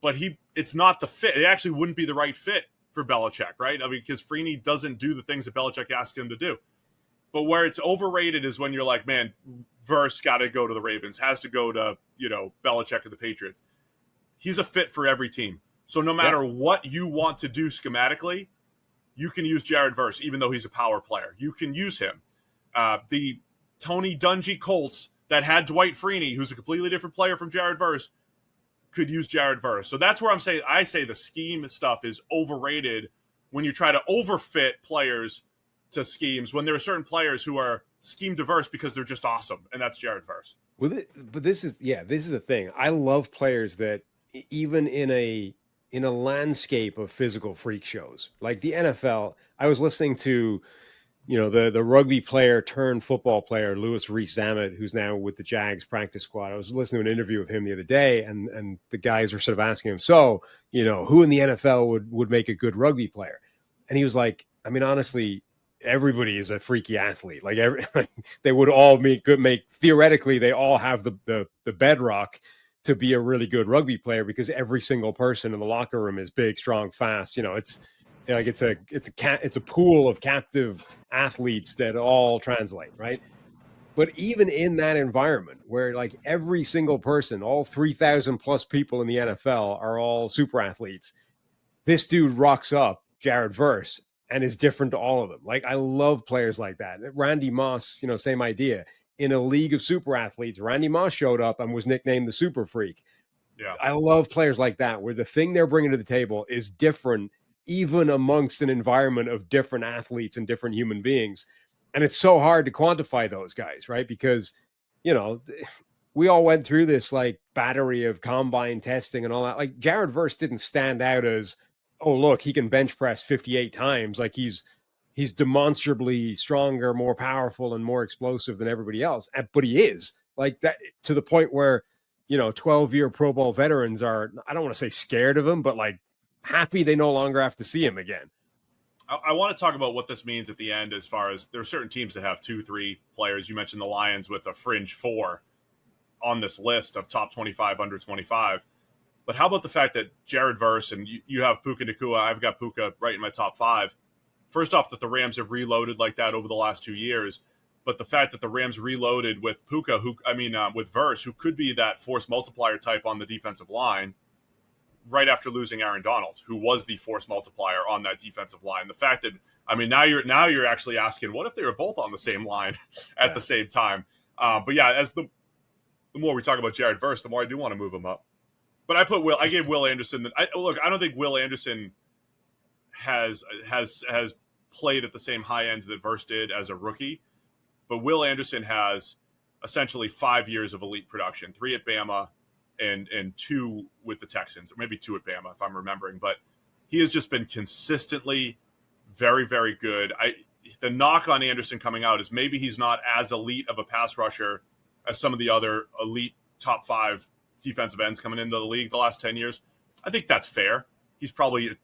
but it's not the fit. It actually wouldn't be the right fit for Belichick, right? I mean, because Freeney doesn't do the things that Belichick asked him to do. But where it's overrated is when you're like, man, Verse got to go to the Ravens, has to go to Belichick or the Patriots. He's a fit for every team. So no matter what you want to do schematically, you can use Jared Verse, even though he's a power player. You can use him. The Tony Dungy Colts that had Dwight Freeney, who's a completely different player from Jared Verse, could use Jared Verse. So that's where I say the scheme stuff is overrated when you try to overfit players to schemes, when there are certain players who are scheme diverse because they're just awesome, and that's Jared Verse. But this is the thing. I love players that even in a landscape of physical freak shows like the NFL. I was listening to, the rugby player turned football player, Louis Rees-Zammit, who's now with the Jags practice squad. I was listening to an interview with him the other day, and the guys were sort of asking him, so, who in the NFL would make a good rugby player? And he was like, I mean, honestly, everybody is a freaky athlete. Like they would all theoretically, they all have the bedrock to be a really good rugby player because every single person in the locker room is big, strong, fast. It's a pool of captive athletes that all translate, right? But even in that environment where like every single person, all 3,000 plus people in the NFL are all super athletes, this dude rocks up Jared Verse and is different to all of them. Like I love players like that. Randy Moss, same idea. In a league of super athletes, Randy Moss showed up and was nicknamed the Super Freak. Yeah, I love players like that, where the thing they're bringing to the table is different, even amongst an environment of different athletes and different human beings. And it's so hard to quantify those guys, right? Because, we all went through this like battery of combine testing and all that. Like Jared Verse didn't stand out as, oh, look, he can bench press 58 times. Like he's demonstrably stronger, more powerful, and more explosive than everybody else. But he is like that to the point where, 12-year Pro Bowl veterans are, I don't want to say scared of him, but like happy they no longer have to see him again. I want to talk about what this means at the end, as far as there are certain teams that have 2-3 players. You mentioned the Lions with a fringe 4 on this list of top 25, under 25. But how about the fact that Jared Verse and you have Puka Nacua, I've got Puka right in my top 5. First off, that the Rams have reloaded like that over the last 2 years, but the fact that the Rams reloaded with Puka, with Verse, who could be that force multiplier type on the defensive line, right after losing Aaron Donald, who was the force multiplier on that defensive line. The fact that, I mean, now you're actually asking, what if they were both on the same line at the same time? But yeah, as the more we talk about Jared Verse, the more I do want to move him up. But I gave Will Anderson. I don't think Will Anderson has played at the same high end that Verse did as a rookie, but Will Anderson has essentially 5 years of elite production, 3 at Bama and 2 with the Texans, or maybe 2 at Bama if I'm remembering. But he has just been consistently very, very good. The knock on Anderson coming out is maybe he's not as elite of a pass rusher as some of the other elite top 5 defensive ends coming into the league the last 10 years. I think that's fair. He's probably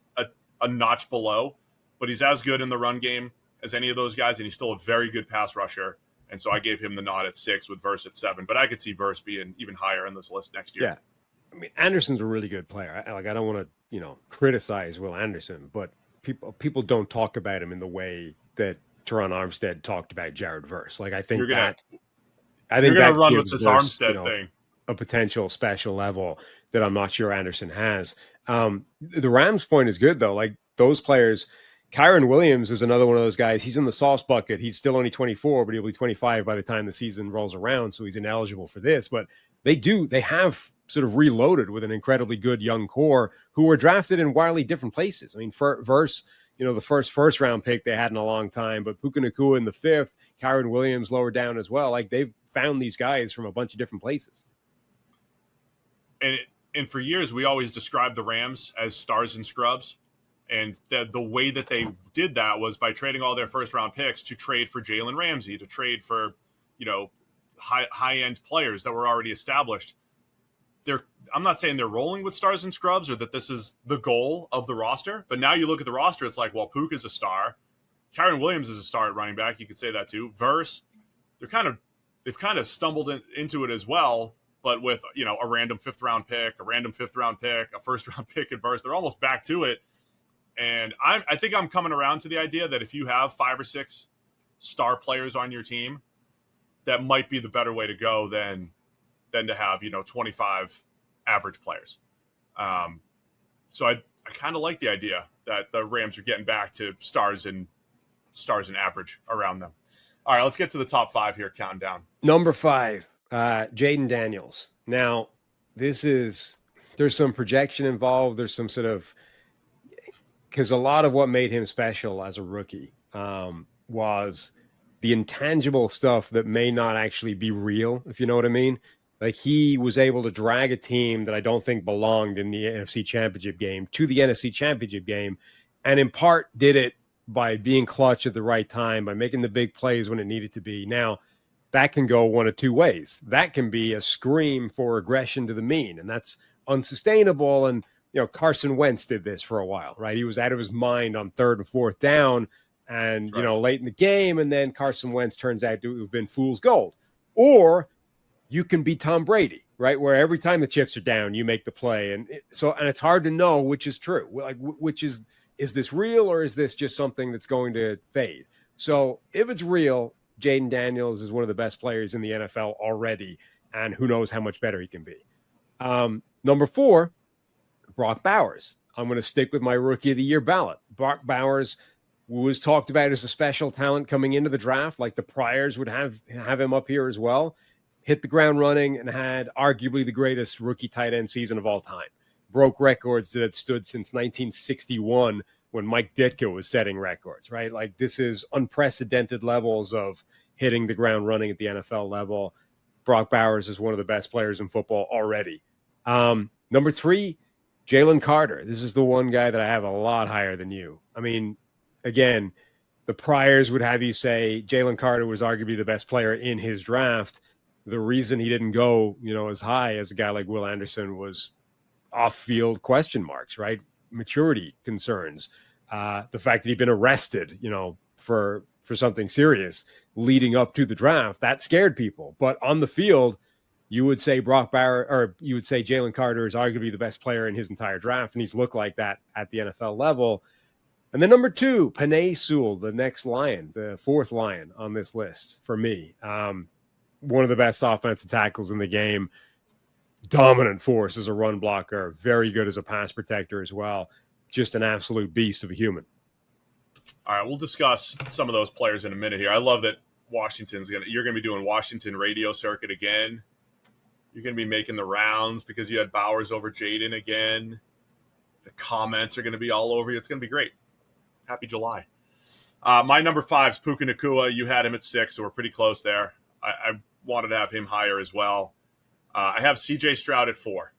a notch below, but he's as good in the run game as any of those guys, and he's still a very good pass rusher. And so I gave him the nod at 6 with Verse at 7, but I could see Verse being even higher in this list next year. Yeah. I mean, Anderson's a really good player. I don't want to, criticize Will Anderson, but people don't talk about him in the way that Teron Armstead talked about Jared Verse. Like, I think you're gonna run with this Verse, Armstead thing. A potential special level that I'm not sure Anderson has. The Rams point is good though. Like, those players, Kyron Williams is another one of those guys. He's in the sauce bucket. He's still only 24, but he'll be 25 by the time the season rolls around. So he's ineligible for this, but they have sort of reloaded with an incredibly good young core who were drafted in wildly different places. I mean, Verse, the first round pick they had in a long time, but Puka Nacua in the 5th, Kyron Williams lower down as well. Like, they've found these guys from a bunch of different places. And for years, we always described the Rams as stars and scrubs. And the way that they did that was by trading all their first-round picks to trade for Jalen Ramsey, to trade for, high-end players that were already established. I'm not saying they're rolling with stars and scrubs or that this is the goal of the roster, but now you look at the roster, it's like, well, Puka's a star. Kyron Williams is a star at running back. You could say that too. Verse, they've kind of stumbled into it as well, but with, a random 5th-round pick, a first-round pick at Verse, they're almost back to it. And I think I'm coming around to the idea that if you have 5 or 6 star players on your team, that might be the better way to go than to have, 25 average players. So I kind of like the idea that the Rams are getting back to stars and average around them. All right, let's get to the top 5 here, counting down. Number 5, Jayden Daniels. Now, there's some projection involved. There's some sort of, because a lot of what made him special as a rookie was the intangible stuff that may not actually be real, if you know what I mean. Like, he was able to drag a team that I don't think belonged in the NFC Championship game to the NFC Championship game, and in part did it by being clutch at the right time, by making the big plays when it needed to be. Now, that can go one of 2 ways. That can be a scream for regression to the mean, and that's unsustainable. And Carson Wentz did this for a while, right? He was out of his mind on 3rd and 4th down and, right, late in the game. And then Carson Wentz turns out to have been fool's gold. Or you can be Tom Brady, right? Where every time the chips are down, you make the play. And it's hard to know which is true. Like, which is this real or is this just something that's going to fade? So if it's real, Jayden Daniels is one of the best players in the NFL already. And who knows how much better he can be. Number 4, Brock Bowers. I'm going to stick with my Rookie of the Year ballot. Brock Bowers was talked about as a special talent coming into the draft. Like, the priors would have him up here as well. Hit the ground running and had arguably the greatest rookie tight end season of all time. Broke records that had stood since 1961 when Mike Ditka was setting records, right? Like, this is unprecedented levels of hitting the ground running at the NFL level. Brock Bowers is one of the best players in football already. Number 3, Jalen Carter. This is the one guy that I have a lot higher than you. I mean, again, the priors would have you say Jalen Carter was arguably the best player in his draft. The reason he didn't go, as high as a guy like Will Anderson was off-field question marks, right? Maturity concerns. The fact that he'd been arrested, for something serious leading up to the draft, that scared people. But on the field, you would say you would say Jalen Carter is arguably the best player in his entire draft, and he's looked like that at the NFL level. And then number 2, Penei Sewell, the next Lion, the 4th Lion on this list for me. One of the best offensive tackles in the game. dominant force as a run blocker, very good as a pass protector as well. Just an absolute beast of a human. All right, we'll discuss some of those players in a minute here. I love that you're gonna be doing Washington radio circuit again. You're gonna be making the rounds because you had Bowers over Jayden again. The comments are gonna be all over you. It's gonna be great. Happy July. My number 5 is Puka Nacua. You had him at 6, so we're pretty close there. I wanted to have him higher as well. I have CJ Stroud at 4,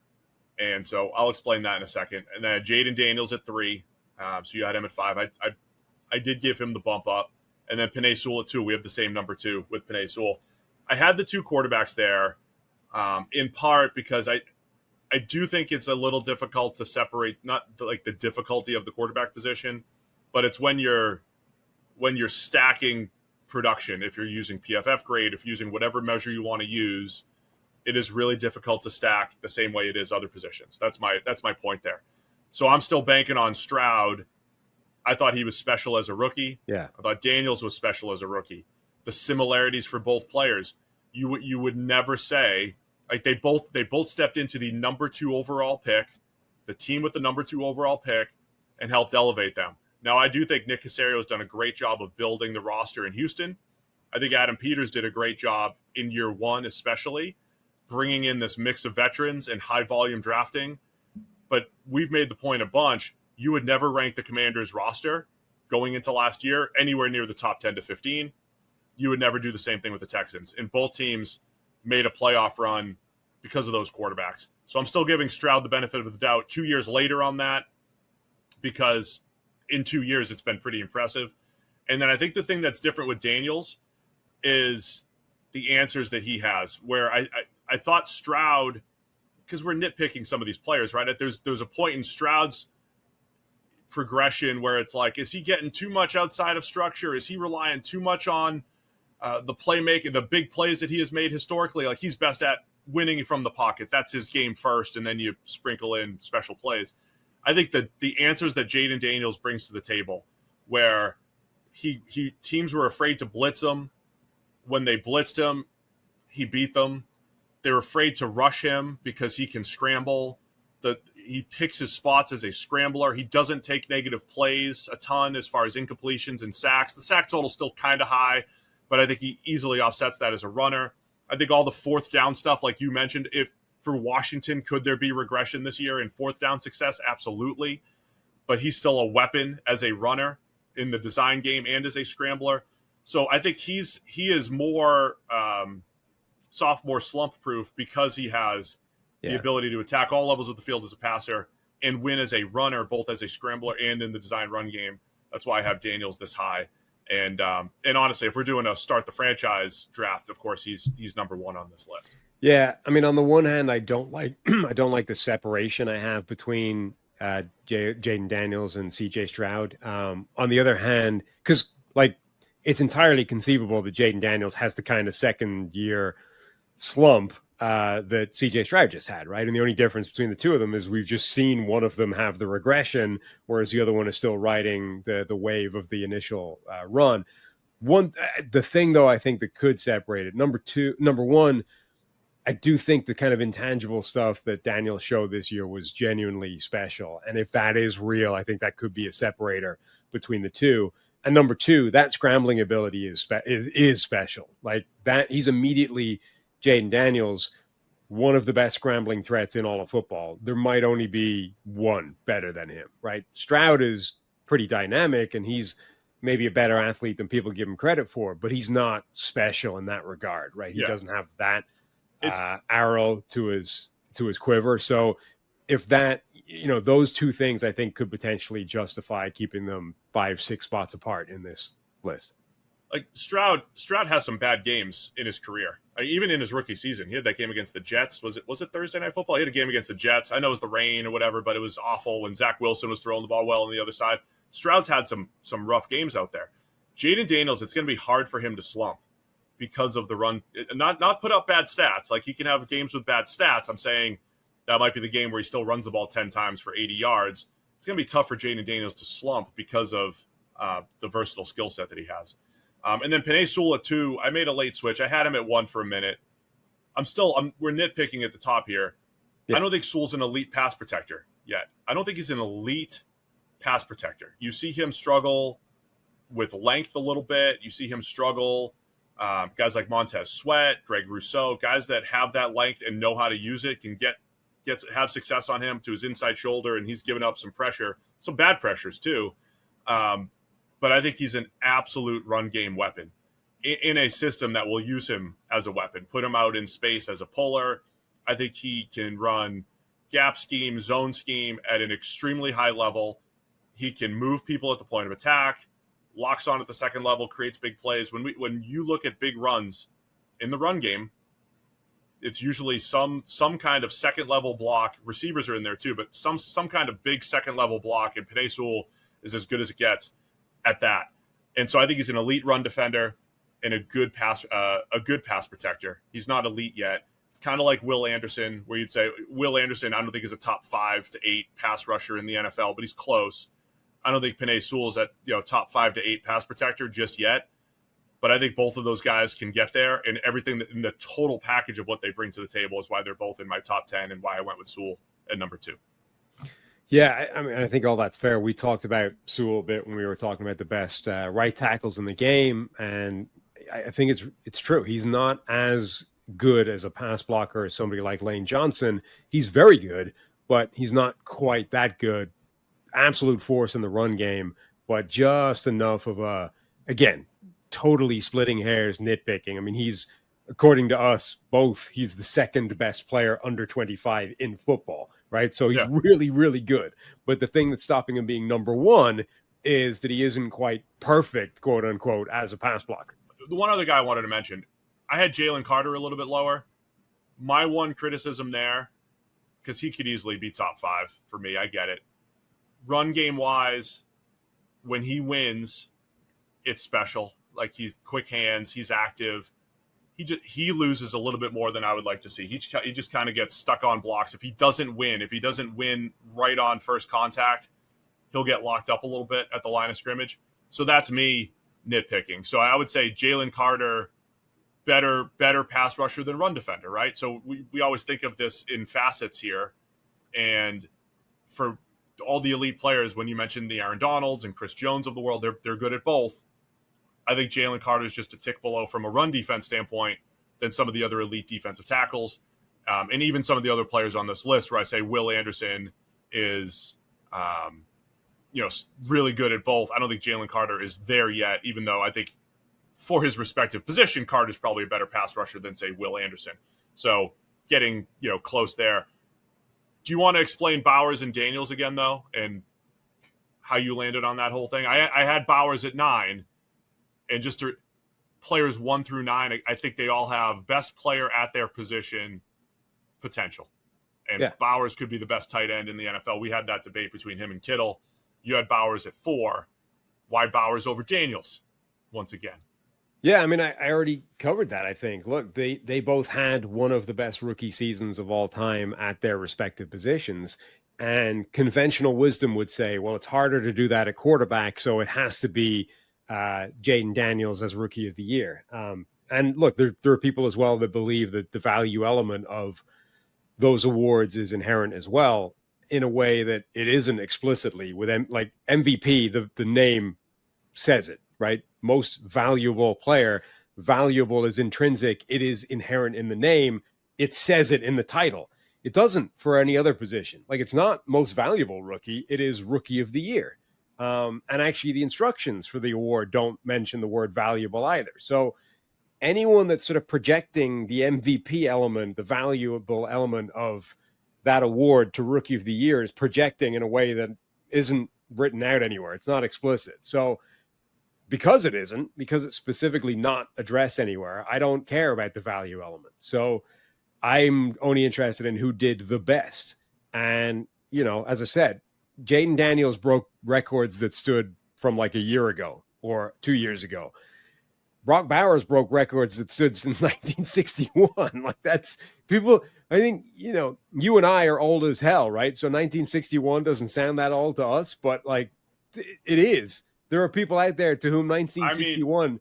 and so I'll explain that in a second. And then I had Jayden Daniels at 3, so you had him at 5. I did give him the bump up. And then Penei Sewell at 2. We have the same number 2 with Penei Sewell. I had the 2 quarterbacks there in part because I do think it's a little difficult to separate, not like the difficulty of the quarterback position, but it's when you're stacking production. If you're using PFF grade, if you're using whatever measure you want to use, it is really difficult to stack the same way it is other positions. That's my point there. So I'm still banking on Stroud. I thought he was special as a rookie. Yeah. I thought Daniels was special as a rookie. The similarities for both players, you would never say, like, they both stepped into the number 2 overall pick, the team with the number 2 overall pick, and helped elevate them. Now, I do think Nick Caserio has done a great job of building the roster in Houston. I think Adam Peters did a great job in year 1, especially bringing in this mix of veterans and high volume drafting. But we've made the point a bunch. You would never rank the Commanders roster going into last year anywhere near the top 10 to 15. You would never do the same thing with the Texans. And both teams made a playoff run because of those quarterbacks. So I'm still giving Stroud the benefit of the doubt 2 years later on that, because in 2 years it's been pretty impressive. And then I think the thing that's different with Daniels is the answers that he has, where I thought Stroud, because we're nitpicking some of these players, right? There's a point in Stroud's progression where it's like, is he getting too much outside of structure? Is he relying too much on the playmaking, the big plays that he has made historically? Like, he's best at winning from the pocket. That's his game first, and then you sprinkle in special plays. I think that the answers that Jayden Daniels brings to the table, where teams were afraid to blitz him. When they blitzed him, he beat them. They were afraid to rush him because he can scramble. He picks his spots as a scrambler. He doesn't take negative plays a ton as far as incompletions and sacks. The sack total is still kind of high, but I think he easily offsets that as a runner. I think all the 4th down stuff, like you mentioned, if for Washington, could there be regression this year in 4th down success? Absolutely. But he's still a weapon as a runner in the design game and as a scrambler. So I think he is more sophomore slump proof because he has the ability to attack all levels of the field as a passer and win as a runner, both as a scrambler and in the design run game. That's why I have Daniels this high. And honestly, if we're doing a start the franchise draft, of course he's number 1 on this list. Yeah, I mean, on the one hand, I don't like the separation I have between Jayden Daniels and CJ Stroud. On the other hand, because like it's entirely conceivable that Jayden Daniels has the kind of second year slump that CJ Stroud just had, right? And the only difference between the two of them is we've just seen one of them have the regression, whereas the other one is still riding the wave of the initial run. The thing though, I think that could separate it. Number one, I do think the kind of intangible stuff that Daniel showed this year was genuinely special. And if that is real, I think that could be a separator between the two. And number 2, that scrambling ability is special. Like that, he's immediately Jayden Daniels, one of the best scrambling threats in all of football. There might only be one better than him, right? Stroud is pretty dynamic, and he's maybe a better athlete than people give him credit for, but he's not special in that regard, right? He doesn't have that arrow to his quiver. So if that, those two things I think could potentially justify keeping them 5-6 spots apart in this list. Like Stroud has some bad games in his career. Even in his rookie season, he had that game against the Jets. Was it Thursday Night Football? He had a game against the Jets. I know it was the rain or whatever, but it was awful when Zach Wilson was throwing the ball well on the other side. Stroud's had some rough games out there. Jayden Daniels, it's going to be hard for him to slump because of the run. Not put up bad stats. Like, he can have games with bad stats. I'm saying that might be the game where he still runs the ball 10 times for 80 yards. It's going to be tough for Jayden Daniels to slump because of the versatile skill set that he has. And then Penei Sewell at 2, I made a late switch. I had him at 1 for a minute. We're nitpicking at the top here. I don't think Sewell's an elite pass protector yet. I don't think he's an elite pass protector. You see him struggle with length a little bit. You see him struggle. Guys like Montez Sweat, Greg Rousseau, guys that have that length and know how to use it can have success on him to his inside shoulder, and he's given up some pressure, some bad pressures too. But I think he's an absolute run game weapon in a system that will use him as a weapon, put him out in space as a puller. I think he can run gap scheme, zone scheme at an extremely high level. He can move people at the point of attack, locks on at the second level, creates big plays. When you look at big runs in the run game, it's usually some kind of second level block. Receivers are in there too, but some kind of big second level block, and Penei Sewell is as good as it gets at that. And so I think he's an elite run defender and a good pass protector. He's not elite yet. It's kind of like Will Anderson, where you'd say Will Anderson, I don't think is a top 5 to 8 pass rusher in the NFL, but he's close. I don't think Penei Sewell's at top 5 to 8 pass protector just yet, but I think both of those guys can get there, and everything in the total package of what they bring to the table is why they're both in my top 10 and why I went with Sewell at number 2. Yeah, I mean, I think all that's fair. We talked about Sewell a bit when we were talking about the best right tackles in the game, and I think it's true. He's not as good as a pass blocker as somebody like Lane Johnson. He's very good, but he's not quite that good. Absolute force in the run game, but just enough of a, again, totally splitting hairs, nitpicking. I mean, he's, according to us both, he's the second best player under 25 in football, right? So he's really, really good. But the thing that's stopping him being number 1 is that he isn't quite perfect, quote unquote, as a pass blocker. The one other guy I wanted to mention, I had Jalen Carter a little bit lower. My one criticism there, because he could easily be top 5 for me, I get it. Run game wise, when he wins, it's special. Like, he's quick hands, he's active. He loses a little bit more than I would like to see. He just kind of gets stuck on blocks. If he doesn't win right on first contact, he'll get locked up a little bit at the line of scrimmage. So that's me nitpicking. So I would say Jalen Carter, better pass rusher than run defender, right? So we always think of this in facets here. And for all the elite players, when you mentioned the Aaron Donalds and Chris Jones of the world, they're good at both. I think Jalen Carter is just a tick below from a run defense standpoint than some of the other elite defensive tackles. And even some of the other players on this list, where I say Will Anderson is, really good at both. I don't think Jalen Carter is there yet, even though I think for his respective position, Carter's probably a better pass rusher than, say, Will Anderson. So getting, close there. Do you want to explain Bowers and Daniels again, though, and how you landed on that whole thing? I had Bowers at 9, and just players 1 through 9, I think they all have best player at their position potential. And Bowers could be the best tight end in the NFL. We had that debate between him and Kittle. You had Bowers at 4. Why Bowers over Daniels once again? Yeah, I mean, I already covered that, I think. Look, they both had one of the best rookie seasons of all time at their respective positions. And conventional wisdom would say, well, it's harder to do that at quarterback, so it has to be Jayden Daniels as Rookie of the Year. And look, there are people as well that believe that the value element of those awards is inherent as well, in a way that it isn't explicitly. With like MVP, the name says it, right? Most valuable player. Valuable is intrinsic. It is inherent in the name. It says it in the title. It doesn't for any other position. Like, it's not most valuable rookie. It is Rookie of the Year. And actually the instructions for the award don't mention the word valuable either. So anyone that's sort of projecting the MVP element, the valuable element of that award to Rookie of the Year, is projecting in a way that isn't written out anywhere. It's not explicit. So because it's specifically not addressed anywhere, I don't care about the value element. So I'm only interested in who did the best. And, as I said, Jayden Daniels broke records that stood from like a year ago or 2 years ago. Brock Bowers broke records that stood since 1961. Like, that's people. I think, you and I are old as hell, right? So 1961 doesn't sound that old to us, but like it is. There are people out there to whom 1961,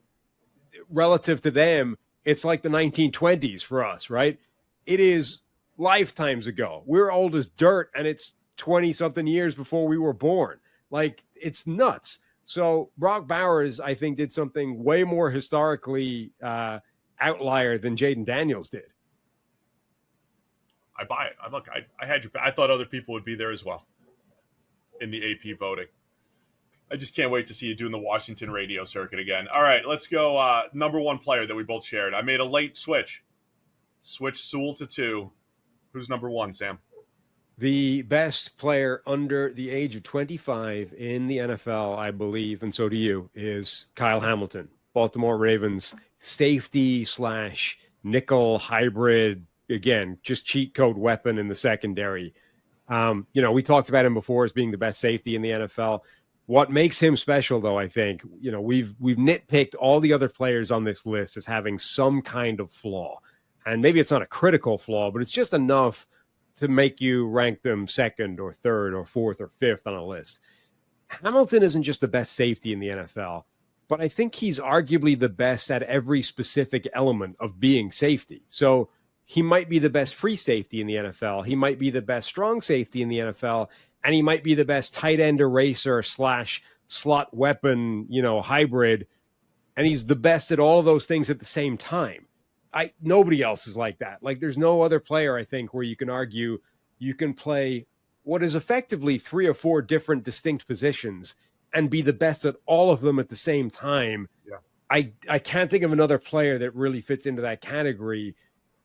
relative to them, it's like the 1920s for us, right? It is lifetimes ago. We're old as dirt, and it's 20-something years before we were born. Like, it's nuts. So Brock Bowers, I think, did something way more historically outlier than Jayden Daniels did. I buy it. I had you. I thought other people would be there as well in the AP voting. I just can't wait to see you doing the Washington radio circuit again. All right, let's go. Number one player that we both shared. I made a late switch. Switch Sewell to 2. Who's number 1, Sam? The best player under the age of 25 in the NFL, I believe, and so do you, is Kyle Hamilton, Baltimore Ravens safety / nickel hybrid. Again, just cheat code weapon in the secondary. We talked about him before as being the best safety in the NFL. What makes him special, though, I think, we've nitpicked all the other players on this list as having some kind of flaw. And maybe it's not a critical flaw, but it's just enough to make you rank them second or third or fourth or fifth on a list. Hamilton isn't just the best safety in the NFL, but I think he's arguably the best at every specific element of being safety. So he might be the best free safety in the NFL. He might be the best strong safety in the NFL. And he might be the best tight end eraser / slot weapon, hybrid. And he's the best at all of those things at the same time. Nobody else is like that. Like, there's no other player, I think, where you can argue you can play what is effectively 3 or 4 different distinct positions and be the best at all of them at the same time. Yeah. I can't think of another player that really fits into that category.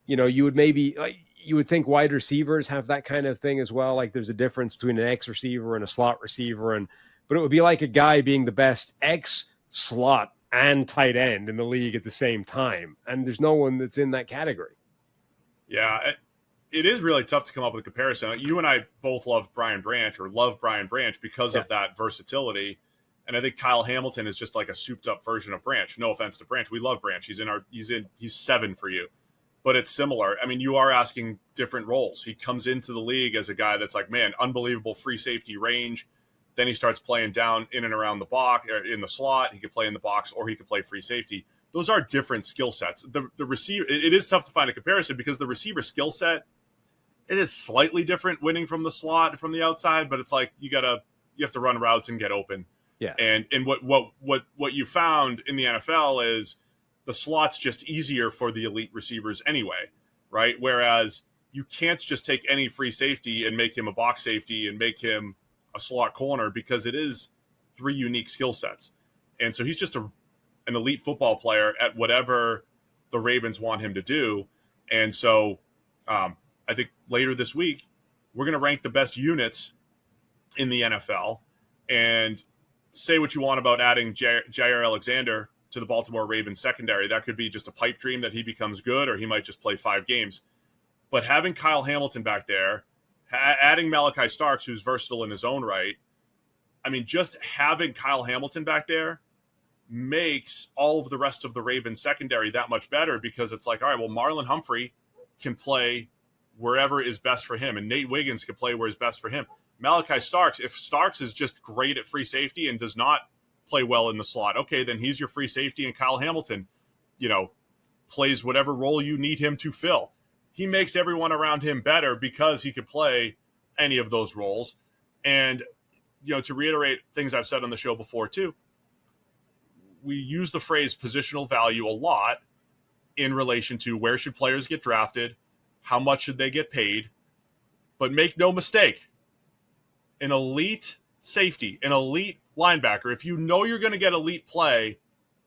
You would maybe you would think wide receivers have that kind of thing as well. Like, there's a difference between an X receiver and a slot receiver. But it would be like a guy being the best X, slot, and tight end in the league at the same time. And there's no one that's in that category. Yeah, it is really tough to come up with a comparison. You and I both love Brian Branch because of that versatility. And I think Kyle Hamilton is just like a souped up version of Branch. No offense to Branch. We love Branch. He's 7 for you. But it's similar. I mean, you are asking different roles. He comes into the league as a guy that's like, man, unbelievable free safety range. Then he starts playing down in and around the box, or in the slot. He could play in the box, or he could play free safety. Those are different skill sets. The receiver, it is tough to find a comparison because the receiver skill set, it is slightly different winning from the slot, from the outside, but it's like you have to run routes and get open. Yeah. And what you found in the NFL is the slot's just easier for the elite receivers anyway, right? Whereas you can't just take any free safety and make him a box safety and make him a slot corner, because it is 3 unique skill sets. And so he's just an elite football player at whatever the Ravens want him to do. And so I think later this week, we're going to rank the best units in the NFL, and say what you want about adding Jair Alexander to the Baltimore Ravens secondary. That could be just a pipe dream that he becomes good, or he might just play 5 games. But having Kyle Hamilton back there, adding Malachi Starks, who's versatile in his own right, I mean, just having Kyle Hamilton back there makes all of the rest of the Ravens secondary that much better, because it's like, all right, well, Marlon Humphrey can play wherever is best for him, and Nate Wiggins can play where is best for him. Malachi Starks, if Starks is just great at free safety and does not play well in the slot, okay, then he's your free safety, and Kyle Hamilton, plays whatever role you need him to fill. He makes everyone around him better because he could play any of those roles. And, to reiterate things I've said on the show before too, we use the phrase positional value a lot in relation to where should players get drafted, how much should they get paid. But make no mistake, an elite safety, an elite linebacker, if you know you're going to get elite play,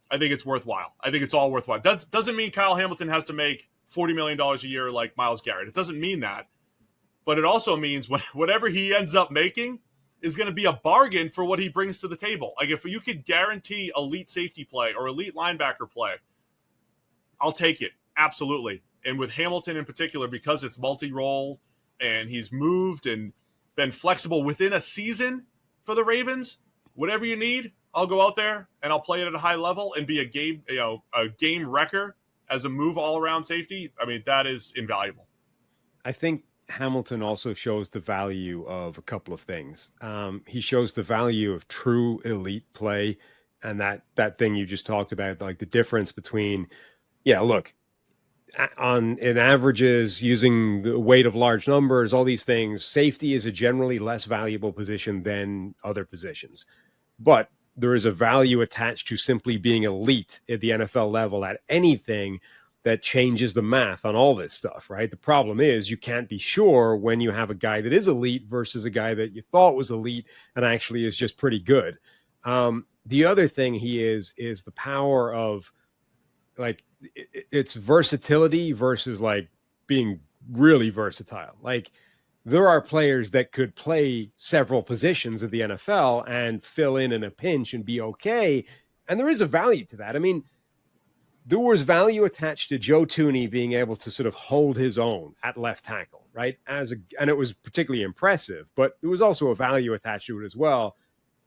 I think it's worthwhile. I think it's all worthwhile. That doesn't mean Kyle Hamilton has to make $40 million a year like Myles Garrett. It doesn't mean that. But it also means whatever he ends up making is going to be a bargain for what he brings to the table. Like, if you could guarantee elite safety play or elite linebacker play, I'll take it. Absolutely. And with Hamilton in particular, because it's multi-role and he's moved and been flexible within a season for the Ravens, whatever you need, I'll go out there and I'll play it at a high level and be a game wrecker as a move all-around safety. I mean, that is invaluable. I think Hamilton also shows the value of a couple of things. He shows the value of true elite play, and that thing you just talked about, like the difference between, look, in averages, using the weight of large numbers, all these things, safety is a generally less valuable position than other positions. But there is a value attached to simply being elite at the NFL level at anything that changes the math on all this stuff, right? The problem is you can't be sure when you have a guy that is elite versus a guy that you thought was elite and actually is just pretty good. The other thing he is the power of, like, it's versatility versus like being really versatile. Like, there are players that could play several positions of the NFL and fill in a pinch and be okay. And there is a value to that. I mean, there was value attached to Joe Thuney being able to sort of hold his own at left tackle, right? And it was particularly impressive, but there was also a value attached to it as well,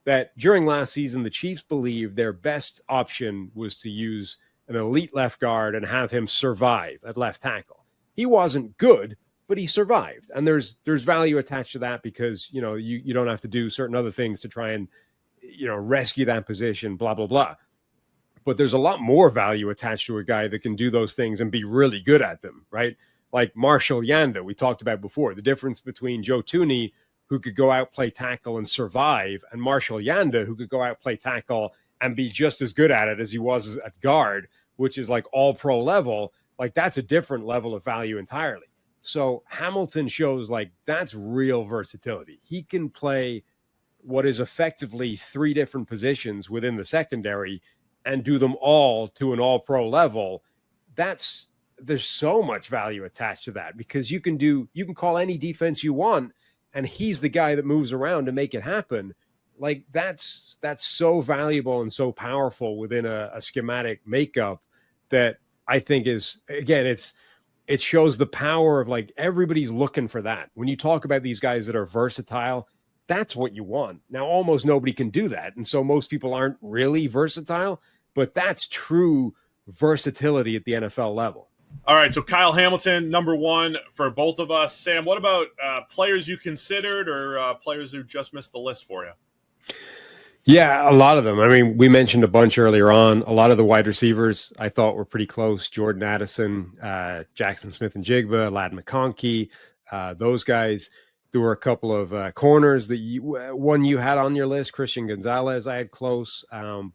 that during last season, the Chiefs believed their best option was to use an elite left guard and have him survive at left tackle. He wasn't good, but he survived. And there's value attached to that because, you know, you don't have to do certain other things to try and, you know, rescue that position, blah, blah, blah. But there's a lot more value attached to a guy that can do those things and be really good at them, right? Like Marshall Yanda, we talked about before. The difference between Joe Thuney, who could go out, play tackle and survive, and Marshall Yanda, who could go out, play tackle and be just as good at it as he was at guard, which is like all pro level. Like, that's a different level of value entirely. So Hamilton shows like that's real versatility. He can play what is effectively 3 different positions within the secondary and do them all to an all pro level. There's so much value attached to that, because you can call any defense you want, and he's the guy that moves around to make it happen. Like, that's so valuable and so powerful within a schematic makeup that I think is, again, it shows the power of, like, everybody's looking for that. When you talk about these guys that are versatile, that's what you want. Now, almost nobody can do that. And so most people aren't really versatile, but that's true versatility at the NFL level. All right, so Kyle Hamilton, number 1 for both of us. Sam, what about players you considered or players who just missed the list for you? Yeah, a lot of them. I mean, we mentioned a bunch earlier on. A lot of the wide receivers I thought were pretty close. Jordan Addison, Jackson Smith and Jigba, Ladd McConkey, those guys. There were a couple of corners that one you had on your list. Christian Gonzalez I had close,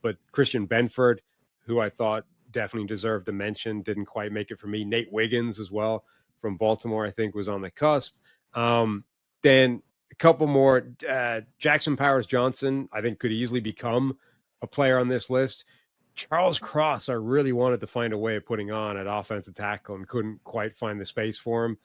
but Christian Benford, who I thought definitely deserved a mention, didn't quite make it for me. Nate Wiggins as well from Baltimore, I think, was on the cusp. Then a couple more. Jackson Powers Johnson, I think, could easily become a player on this list. Charles Cross, I really wanted to find a way of putting on at offensive tackle and couldn't quite find the space for him.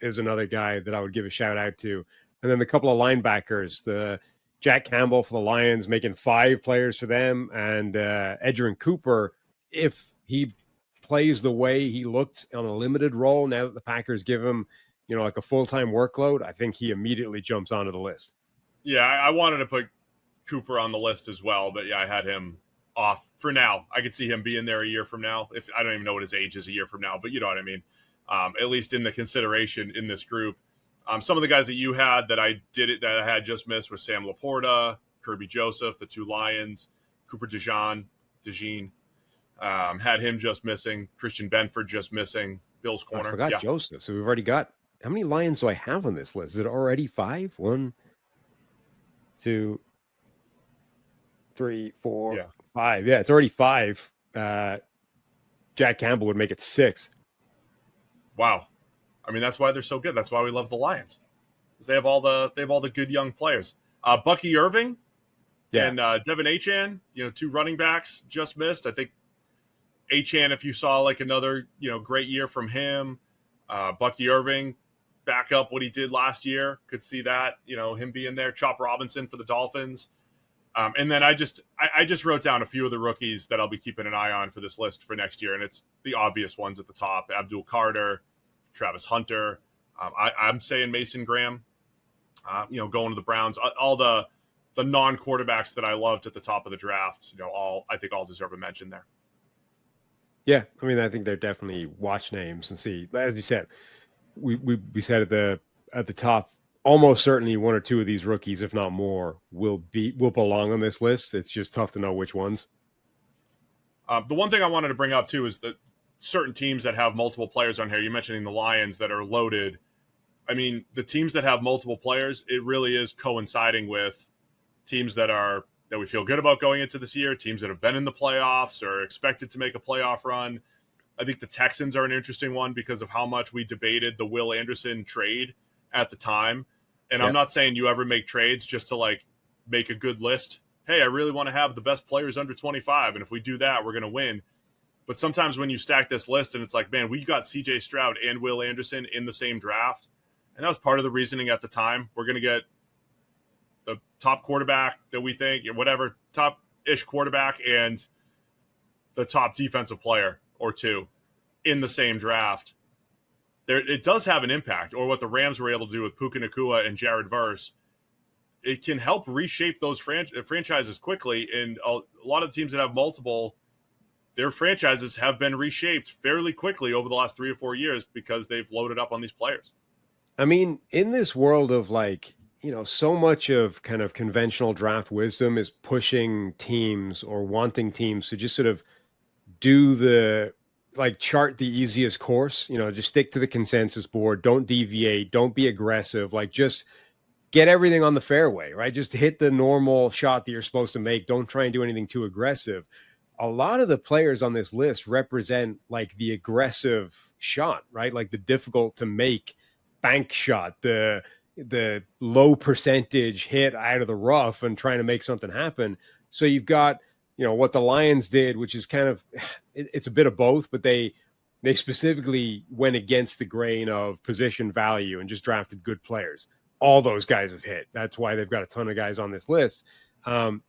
Is another guy that I would give a shout out to. And then the couple of linebackers, the Jack Campbell for the Lions, making 5 players for them, and Edgerrin Cooper, if he plays the way he looked on a limited role, now that the Packers give him, you know, like a full-time workload, I think he immediately jumps onto the list. Yeah, I wanted to put Cooper on the list as well, but yeah, I had him off for now. I could see him being there a year from now. If I don't even know what his age is a year from now, but you know what I mean. At least in the consideration in this group. Some of the guys that you had that I had just missed was Sam Laporta, Kirby Joseph, the 2 Lions, Cooper DeJean, had him just missing, Christian Benford just missing, Bill's corner. I forgot Joseph. So we've already got, how many Lions do I have on this list? Is it already 5? 1, 2, 3, 4, 5. Yeah, it's already 5. Jack Campbell would make it 6. Wow. I mean, that's why they're so good. That's why we love the Lions. Because they have all the good young players. Bucky Irving and Devin Achane, you know, 2 running backs just missed. I think Achane, if you saw like another, you know, great year from him, Bucky Irving back up what he did last year, could see that, you know, him being there. Chop Robinson for the Dolphins. And then I just wrote down a few of the rookies that I'll be keeping an eye on for this list for next year. And it's the obvious ones at the top: Abdul Carter, Travis Hunter. I'm saying Mason Graham, you know, going to the Browns, all the non-quarterbacks that I loved at the top of the draft, you know, I think all deserve a mention there. Yeah. I mean, I think they're definitely watch names and see, as you said, we said at the top, almost certainly 1 or 2 of these rookies, if not more, will belong on this list. It's just tough to know which ones. The one thing I wanted to bring up too is that certain teams that have multiple players on here. You're mentioning the Lions that are loaded. I mean, the teams that have multiple players, it really is coinciding with teams that we feel good about going into this year, teams that have been in the playoffs or expected to make a playoff run. I think the Texans are an interesting one because of how much we debated the Will Anderson trade at the time. And I'm not saying you ever make trades just to like make a good list. Hey, I really want to have the best players under 25. And if we do that, we're going to win. But sometimes when you stack this list and it's like, man, we got CJ Stroud and Will Anderson in the same draft. And that was part of the reasoning at the time. We're going to get the top quarterback that we think, whatever, top-ish quarterback and the top defensive player or two in the same draft. It does have an impact, or what the Rams were able to do with Puka Nacua and Jared Verse. It can help reshape those franchises quickly, and a lot of teams that have multiple, their franchises have been reshaped fairly quickly over the last 3 or 4 years because they've loaded up on these players. I mean, in this world of like, so much of kind of conventional draft wisdom is pushing teams or wanting teams to just sort of do chart the easiest course, just stick to the consensus board, don't deviate, don't be aggressive, like just get everything on the fairway, right? Just hit the normal shot that you're supposed to make. Don't try and do anything too aggressive. A lot of the players on this list represent like the aggressive shot, right? Like the difficult to make bank shot, the low percentage hit out of the rough and trying to make something happen. So you've got, what the Lions did, which is kind of, it's a bit of both, but they specifically went against the grain of position value and just drafted good players. All those guys have hit. That's why they've got a ton of guys on this list.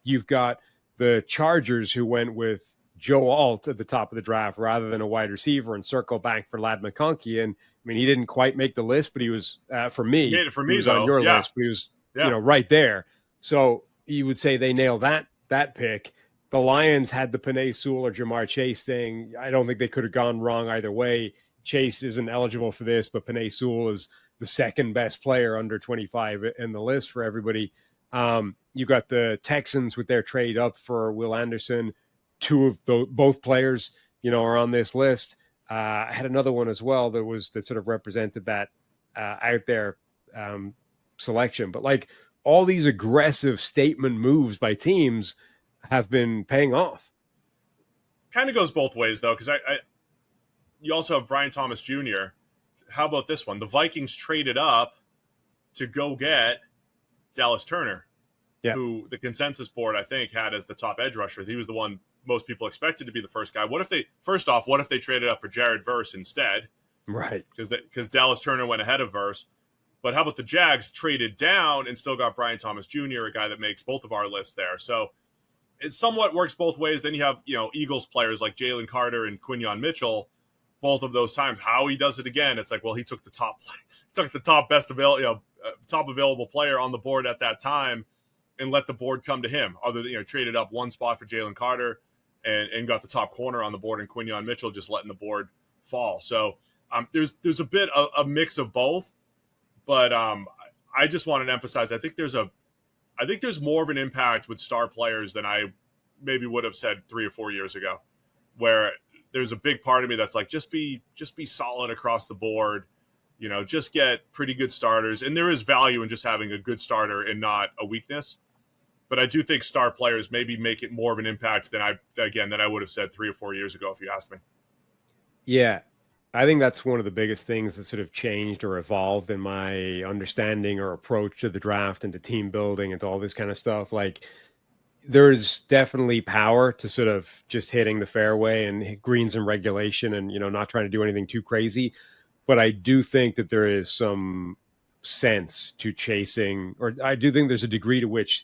You've got the Chargers who went with Joe Alt at the top of the draft rather than a wide receiver and circle back for Ladd McConkey. And I mean, he didn't quite make the list, but he was, for me, he was on your list, but he was, right there. So you would say they nailed that pick. The Lions had the Penei Sewell or Jamar Chase thing. I don't think they could have gone wrong either way. Chase isn't eligible for this, but Penei Sewell is the second best player under 25 in the list for everybody. You've got the Texans with their trade up for Will Anderson. Two of both players, are on this list. I had another one as well that sort of represented that out there selection. But like all these aggressive statement moves by teams have been paying off. Kind of goes both ways though, because you also have Brian Thomas Jr. How about this one? The Vikings traded up to go get Dallas Turner, who the consensus board, I think, had as the top edge rusher. He was the one most people expected to be the first guy. What if they traded up for Jared Verse instead? Right. Because Dallas Turner went ahead of Verse. But how about the Jags traded down and still got Brian Thomas Jr., a guy that makes both of our lists there. So it somewhat works both ways. Then you have, Eagles players like Jalen Carter and Quinyon Mitchell. Both of those times, how he does it again, it's like, well, he took the top available player on the board at that time and let the board come to him. Other than, traded up one spot for Jalen Carter and got the top corner on the board, and Quinyon Mitchell just letting the board fall. So there's a bit of a mix of both, but I just wanted to emphasize, I think there's more of an impact with star players than I maybe would have said 3 or 4 years ago, where there's a big part of me that's like, just be solid across the board, just get pretty good starters. And there is value in just having a good starter and not a weakness. But I do think star players maybe make it more of an impact than I would have said 3 or 4 years ago, if you asked me. Yeah. I think that's one of the biggest things that sort of changed or evolved in my understanding or approach to the draft and to team building and to all this kind of stuff. Like, there's definitely power to sort of just hitting the fairway and hit greens in regulation and, not trying to do anything too crazy. But I do think that there is some sense to chasing, or I do think there's a degree to which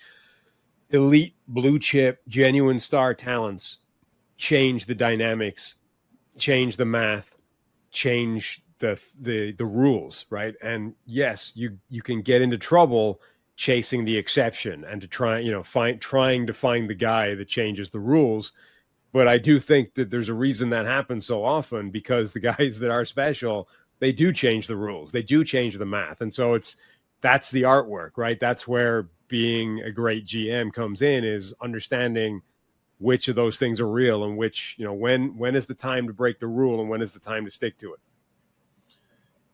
elite blue chip, genuine star talents change the dynamics, change the math, change the rules, right? And yes, you can get into trouble chasing the exception and to trying to find the guy that changes the rules. But I do think that there's a reason that happens so often, because the guys that are special, they do change the rules. They do change the math. And so that's the artwork, right? That's where being a great GM comes in, is understanding which of those things are real and which, when is the time to break the rule and when is the time to stick to it.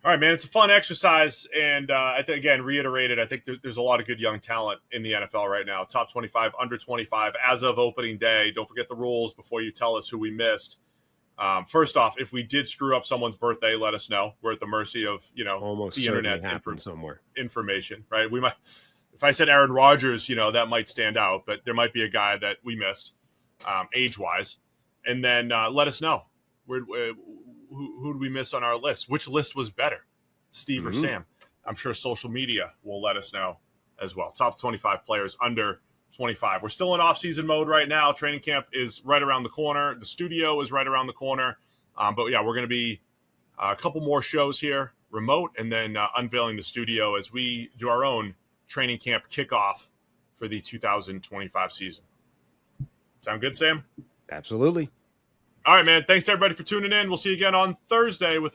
All right, man, it's a fun exercise. And I think, again, reiterated, I think there's a lot of good young talent in the NFL right now. Top 25, under 25, as of opening day. Don't forget the rules before you tell us who we missed. First off, if we did screw up someone's birthday, let us know. We're at the mercy of, Almost the internet somewhere. information, right? We might, if I said Aaron Rodgers, that might stand out, but there might be a guy that we missed age-wise. And then let us know. Who did we miss on our list? Which list was better, Steve or Sam? I'm sure social media will let us know as well. Top 25 players under 25. We're still in off-season mode right now. Training camp is right around the corner. The studio is right around the corner. But yeah, we're going to be a couple more shows here, remote, and then unveiling the studio as we do our own training camp kickoff for the 2025 season. Sound good, Sam? Absolutely. All right, man. Thanks to everybody for tuning in. We'll see you again on Thursday with more.